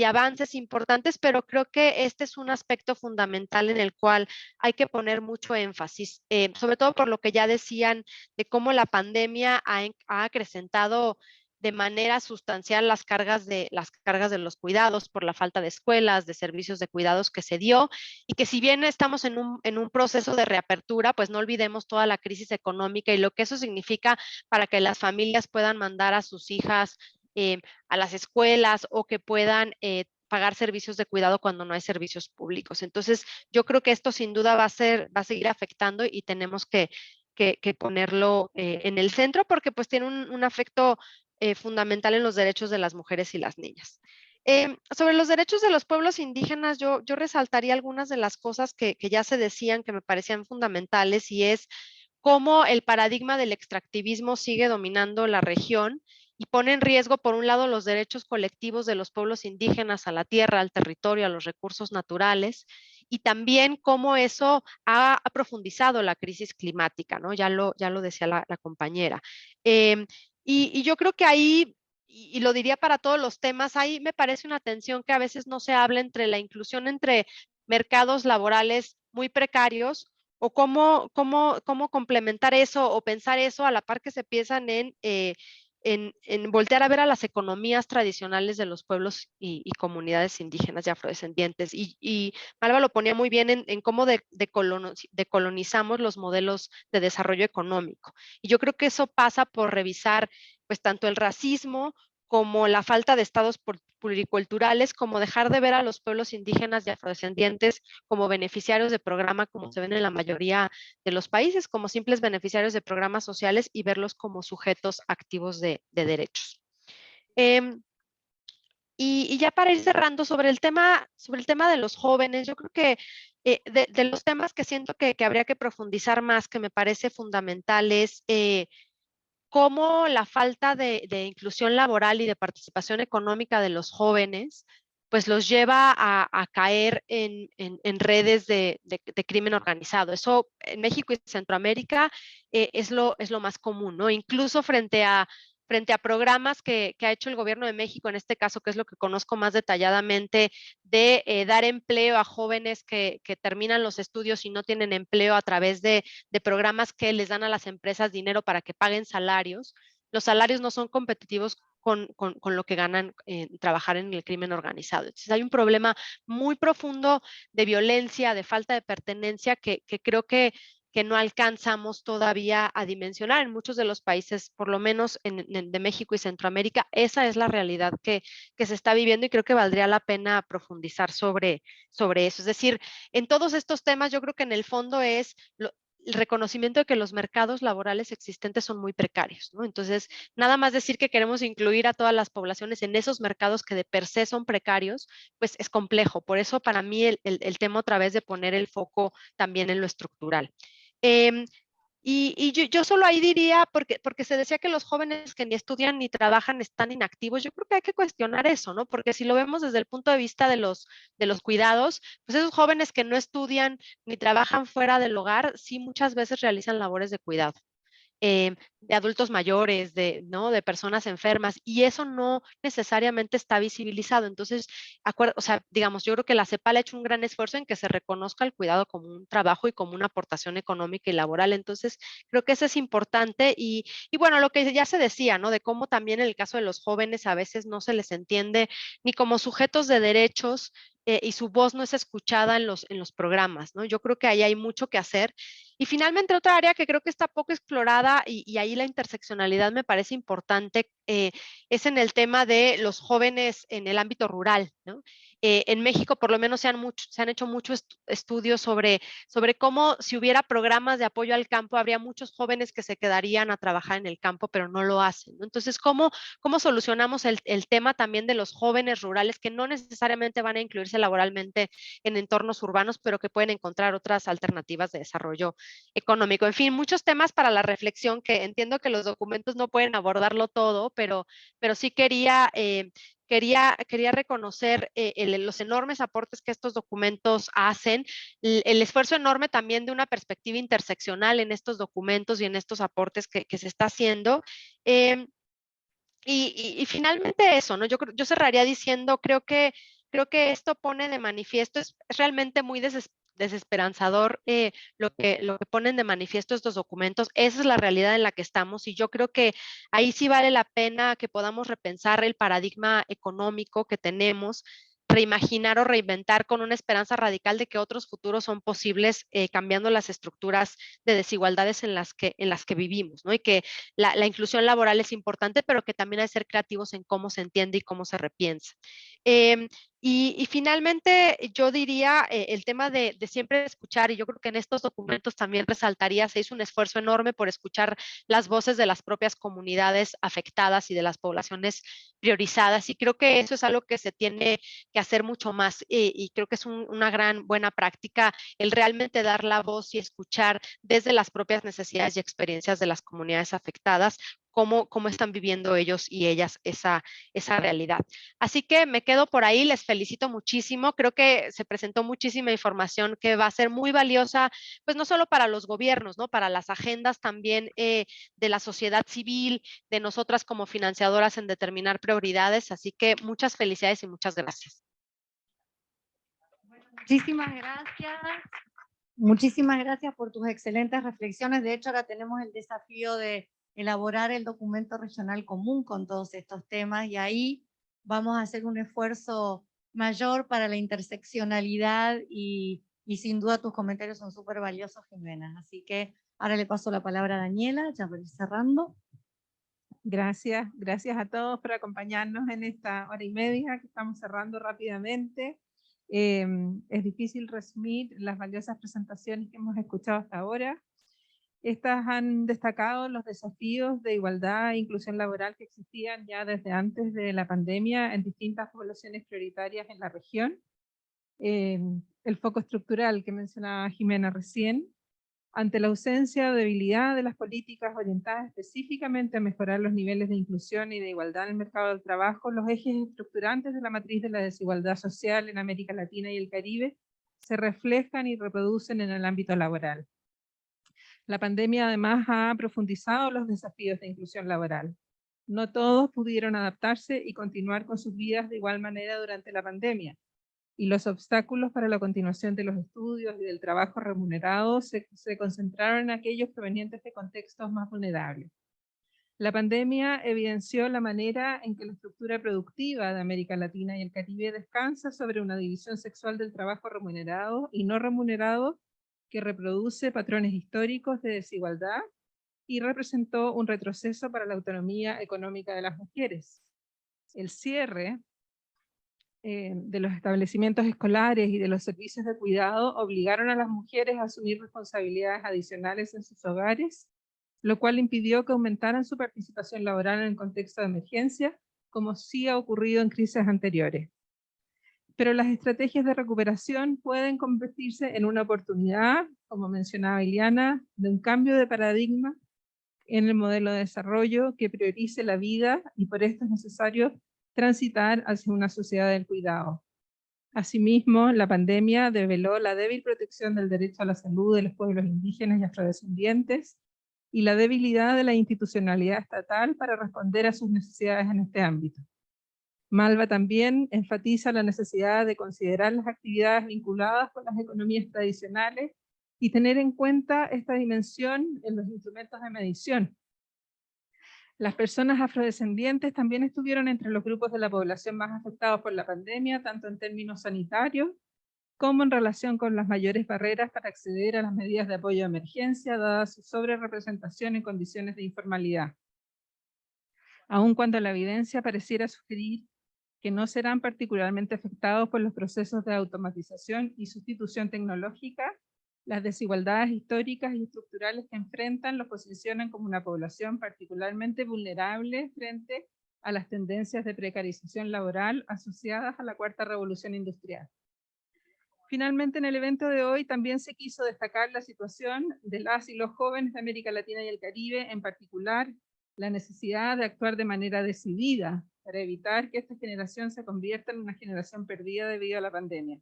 avances importantes, pero creo que este es un aspecto fundamental en el cual hay que poner mucho énfasis, sobre todo por lo que ya decían de cómo la pandemia ha acrecentado de manera sustancial las cargas de los cuidados por la falta de escuelas, de servicios de cuidados que se dio y que si bien estamos en un proceso de reapertura, pues no olvidemos toda la crisis económica y lo que eso significa para que las familias puedan mandar a sus hijas a las escuelas o que puedan pagar servicios de cuidado cuando no hay servicios públicos. Entonces, yo creo que esto sin duda va a seguir afectando y tenemos que ponerlo en el centro porque pues tiene un afecto fundamental en los derechos de las mujeres y las niñas. Sobre los derechos de los pueblos indígenas, yo resaltaría algunas de las cosas que ya se decían que me parecían fundamentales y es cómo el paradigma del extractivismo sigue dominando la región y pone en riesgo, por un lado, los derechos colectivos de los pueblos indígenas a la tierra, al territorio, a los recursos naturales, y también cómo eso ha profundizado la crisis climática, ¿no? Ya lo decía la compañera. Y yo creo que ahí, y lo diría para todos los temas, ahí me parece una tensión que a veces no se habla entre la inclusión entre mercados laborales muy precarios o cómo complementar eso o pensar eso a la par que se piensan en voltear a ver a las economías tradicionales de los pueblos y comunidades indígenas y afrodescendientes. Y Malva lo ponía muy bien en cómo decolonizamos los modelos de desarrollo económico. Y yo creo que eso pasa por revisar pues tanto el racismo como la falta de estados pluriculturales, como dejar de ver a los pueblos indígenas y afrodescendientes como beneficiarios de programa, como se ven en la mayoría de los países, como simples beneficiarios de programas sociales y verlos como sujetos activos de derechos. Y ya para ir cerrando sobre el tema de los jóvenes, yo creo que de los temas que siento que habría que profundizar más, que me parece fundamental, es cómo la falta de inclusión laboral y de participación económica de los jóvenes, pues los lleva a caer en redes de crimen organizado. Eso en México y Centroamérica es lo más común, ¿no? Incluso frente a frente a programas que ha hecho el gobierno de México, en este caso, que es lo que conozco más detalladamente, de dar empleo a jóvenes que terminan los estudios y no tienen empleo a través de programas que les dan a las empresas dinero para que paguen salarios. Los salarios no son competitivos con lo que ganan trabajar en el crimen organizado. Entonces hay un problema muy profundo de violencia, de falta de pertenencia que creo que no alcanzamos todavía a dimensionar en muchos de los países, por lo menos de México y Centroamérica. Esa es la realidad que se está viviendo y creo que valdría la pena profundizar sobre eso. Es decir, en todos estos temas yo creo que en el fondo es el reconocimiento de que los mercados laborales existentes son muy precarios, ¿no? Entonces, nada más decir que queremos incluir a todas las poblaciones en esos mercados que de per se son precarios, pues es complejo. Por eso para mí el tema otra vez de poner el foco también en lo estructural. Y yo solo ahí diría, porque se decía que los jóvenes que ni estudian ni trabajan están inactivos, yo creo que hay que cuestionar eso, ¿no? Porque si lo vemos desde el punto de vista de los cuidados, pues esos jóvenes que no estudian ni trabajan fuera del hogar, sí muchas veces realizan labores de cuidado. De adultos mayores, ¿no? De personas enfermas, y eso no necesariamente está visibilizado. Entonces, o sea, digamos, yo creo que la CEPAL ha hecho un gran esfuerzo en que se reconozca el cuidado como un trabajo y como una aportación económica y laboral. Entonces, creo que eso es importante y bueno, lo que ya se decía, ¿no? De cómo también en el caso de los jóvenes a veces no se les entiende ni como sujetos de derechos y su voz no es escuchada en los programas, ¿no? Yo creo que ahí hay mucho que hacer. Y finalmente otra área que creo que está poco explorada y ahí la interseccionalidad me parece importante es en el tema de los jóvenes en el ámbito rural, ¿no? En México por lo menos se han hecho muchos estudios sobre cómo si hubiera programas de apoyo al campo habría muchos jóvenes que se quedarían a trabajar en el campo pero no lo hacen, ¿no? Entonces, ¿cómo solucionamos el tema también de los jóvenes rurales que no necesariamente van a incluirse laboralmente en entornos urbanos pero que pueden encontrar otras alternativas de desarrollo económico? En fin, muchos temas para la reflexión que entiendo que los documentos no pueden abordarlo todo, pero sí quería reconocer los enormes aportes que estos documentos hacen, el esfuerzo enorme también de una perspectiva interseccional en estos documentos y en estos aportes que se está haciendo. Y finalmente eso, ¿no? Yo cerraría diciendo, creo que esto pone de manifiesto, es realmente muy desesperanzador lo que ponen de manifiesto estos documentos. Esa es la realidad en la que estamos y yo creo que ahí sí vale la pena que podamos repensar el paradigma económico que tenemos, reimaginar o reinventar con una esperanza radical de que otros futuros son posibles cambiando las estructuras de desigualdades en las que vivimos, ¿no? Y que la inclusión laboral es importante, pero que también hay que ser creativos en cómo se entiende y cómo se repiensa. Y finalmente yo diría el tema de siempre escuchar, y yo creo que en estos documentos también resaltaría, se hizo un esfuerzo enorme por escuchar las voces de las propias comunidades afectadas y de las poblaciones priorizadas, y creo que eso es algo que se tiene que hacer mucho más, y creo que es una gran buena práctica el realmente dar la voz y escuchar desde las propias necesidades y experiencias de las comunidades afectadas, cómo están viviendo ellos y ellas esa realidad. Así que me quedo por ahí, les felicito muchísimo, creo que se presentó muchísima información que va a ser muy valiosa, pues no solo para los gobiernos, ¿no? Para las agendas también de la sociedad civil, de nosotras como financiadoras en determinar prioridades, así que muchas felicidades y muchas gracias. Muchísimas gracias. Muchísimas gracias por tus excelentes reflexiones. De hecho, ahora tenemos el desafío de elaborar el documento regional común con todos estos temas y ahí vamos a hacer un esfuerzo mayor para la interseccionalidad y sin duda tus comentarios son súper valiosos, Jimena. Así que ahora le paso la palabra a Daniela, ya para ir cerrando. Gracias a todos por acompañarnos en esta hora y media que estamos cerrando rápidamente. Es difícil resumir las valiosas presentaciones que hemos escuchado hasta ahora. Estas han destacado los desafíos de igualdad e inclusión laboral que existían ya desde antes de la pandemia en distintas poblaciones prioritarias en la región. El foco estructural que mencionaba Jimena recién, ante la ausencia o debilidad de las políticas orientadas específicamente a mejorar los niveles de inclusión y de igualdad en el mercado del trabajo, los ejes estructurantes de la matriz de la desigualdad social en América Latina y el Caribe se reflejan y reproducen en el ámbito laboral. La pandemia además ha profundizado los desafíos de inclusión laboral. No todos pudieron adaptarse y continuar con sus vidas de igual manera durante la pandemia, y los obstáculos para la continuación de los estudios y del trabajo remunerado se concentraron en aquellos provenientes de contextos más vulnerables. La pandemia evidenció la manera en que la estructura productiva de América Latina y el Caribe descansa sobre una división sexual del trabajo remunerado y no remunerado que reproduce patrones históricos de desigualdad y representó un retroceso para la autonomía económica de las mujeres. El cierre de los establecimientos escolares y de los servicios de cuidado obligaron a las mujeres a asumir responsabilidades adicionales en sus hogares, lo cual impidió que aumentaran su participación laboral en el contexto de emergencia, como sí ha ocurrido en crisis anteriores. Pero las estrategias de recuperación pueden convertirse en una oportunidad, como mencionaba Iliana, de un cambio de paradigma en el modelo de desarrollo que priorice la vida, y por esto es necesario transitar hacia una sociedad del cuidado. Asimismo, la pandemia develó la débil protección del derecho a la salud de los pueblos indígenas y afrodescendientes y la debilidad de la institucionalidad estatal para responder a sus necesidades en este ámbito. Malva también enfatiza la necesidad de considerar las actividades vinculadas con las economías tradicionales y tener en cuenta esta dimensión en los instrumentos de medición. Las personas afrodescendientes también estuvieron entre los grupos de la población más afectados por la pandemia, tanto en términos sanitarios como en relación con las mayores barreras para acceder a las medidas de apoyo de emergencia, dada su sobrerepresentación en condiciones de informalidad. Aun cuando la evidencia pareciera sugerir que no serán particularmente afectados por los procesos de automatización y sustitución tecnológica, las desigualdades históricas y estructurales que enfrentan los posicionan como una población particularmente vulnerable frente a las tendencias de precarización laboral asociadas a la cuarta revolución industrial. Finalmente, en el evento de hoy también se quiso destacar la situación de las y los jóvenes de América Latina y el Caribe, en particular la necesidad de actuar de manera decidida para evitar que esta generación se convierta en una generación perdida debido a la pandemia.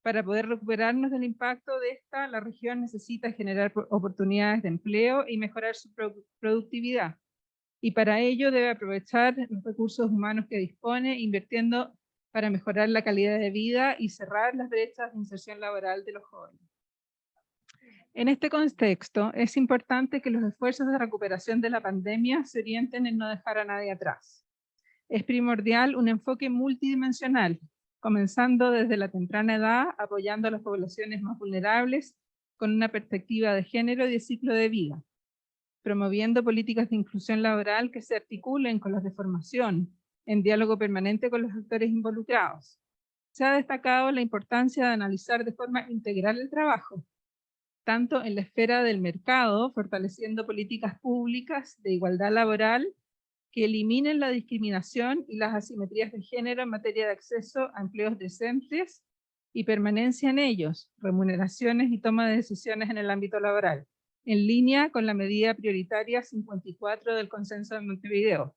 Para poder recuperarnos del impacto de esta, la región necesita generar oportunidades de empleo y mejorar su productividad. Y para ello debe aprovechar los recursos humanos que dispone, invirtiendo para mejorar la calidad de vida y cerrar las brechas de inserción laboral de los jóvenes. En este contexto, es importante que los esfuerzos de recuperación de la pandemia se orienten en no dejar a nadie atrás. Es primordial un enfoque multidimensional, comenzando desde la temprana edad, apoyando a las poblaciones más vulnerables con una perspectiva de género y de ciclo de vida, promoviendo políticas de inclusión laboral que se articulen con las de formación, en diálogo permanente con los actores involucrados. Se ha destacado la importancia de analizar de forma integral el trabajo, tanto en la esfera del mercado, fortaleciendo políticas públicas de igualdad laboral que eliminen la discriminación y las asimetrías de género en materia de acceso a empleos decentes y permanencia en ellos, remuneraciones y toma de decisiones en el ámbito laboral, en línea con la medida prioritaria 54 del Consenso de Montevideo,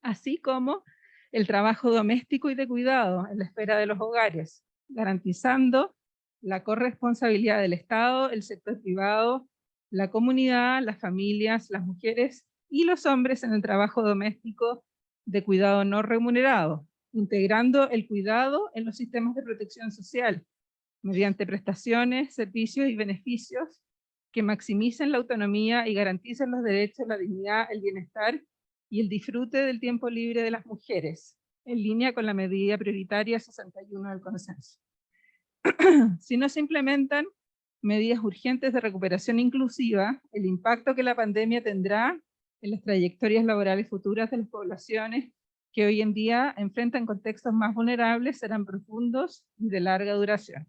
así como el trabajo doméstico y de cuidado en la esfera de los hogares, garantizando la corresponsabilidad del Estado, el sector privado, la comunidad, las familias, las mujeres y los hombres en el trabajo doméstico de cuidado no remunerado, integrando el cuidado en los sistemas de protección social, mediante prestaciones, servicios y beneficios que maximicen la autonomía y garanticen los derechos, la dignidad, el bienestar y el disfrute del tiempo libre de las mujeres, en línea con la medida prioritaria 61 del Consenso. Si no se implementan medidas urgentes de recuperación inclusiva, el impacto que la pandemia tendrá en las trayectorias laborales futuras de las poblaciones que hoy en día enfrentan contextos más vulnerables serán profundos y de larga duración.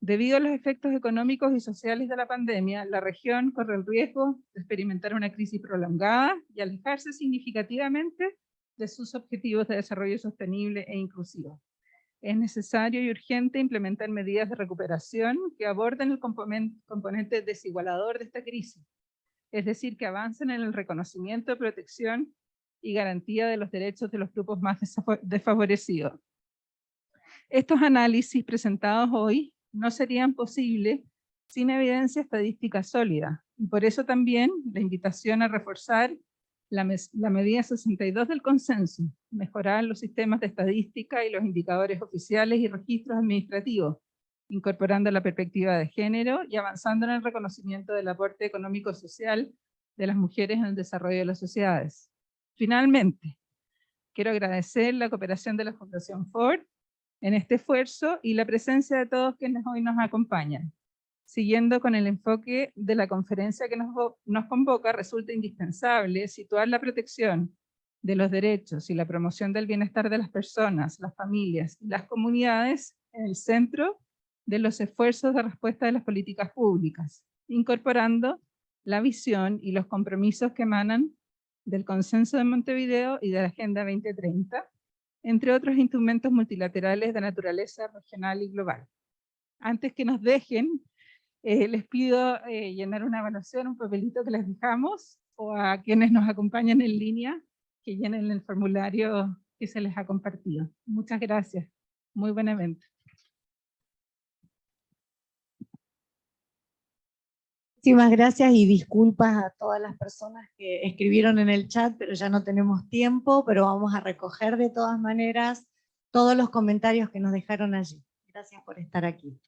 Debido a los efectos económicos y sociales de la pandemia, la región corre el riesgo de experimentar una crisis prolongada y alejarse significativamente de sus objetivos de desarrollo sostenible e inclusivo. Es necesario y urgente implementar medidas de recuperación que aborden el componente desigualador de esta crisis, es decir, que avancen en el reconocimiento, protección y garantía de los derechos de los grupos más desfavorecidos. Estos análisis presentados hoy no serían posibles sin evidencia estadística sólida, y por eso también la invitación a reforzar La medida 62 del consenso, mejorar los sistemas de estadística y los indicadores oficiales y registros administrativos, incorporando la perspectiva de género y avanzando en el reconocimiento del aporte económico-social de las mujeres en el desarrollo de las sociedades. Finalmente, quiero agradecer la cooperación de la Fundación Ford en este esfuerzo y la presencia de todos quienes hoy nos acompañan. Siguiendo con el enfoque de la conferencia que nos convoca, resulta indispensable situar la protección de los derechos y la promoción del bienestar de las personas, las familias y las comunidades en el centro de los esfuerzos de respuesta de las políticas públicas, incorporando la visión y los compromisos que emanan del Consenso de Montevideo y de la Agenda 2030, entre otros instrumentos multilaterales de naturaleza regional y global. Antes que nos dejen, les pido llenar una evaluación, un papelito que les dejamos, o a quienes nos acompañan en línea, que llenen el formulario que se les ha compartido. Muchas gracias. Muy buen evento. Muchísimas gracias y disculpas a todas las personas que escribieron en el chat, pero ya no tenemos tiempo, pero vamos a recoger de todas maneras todos los comentarios que nos dejaron allí. Gracias por estar aquí.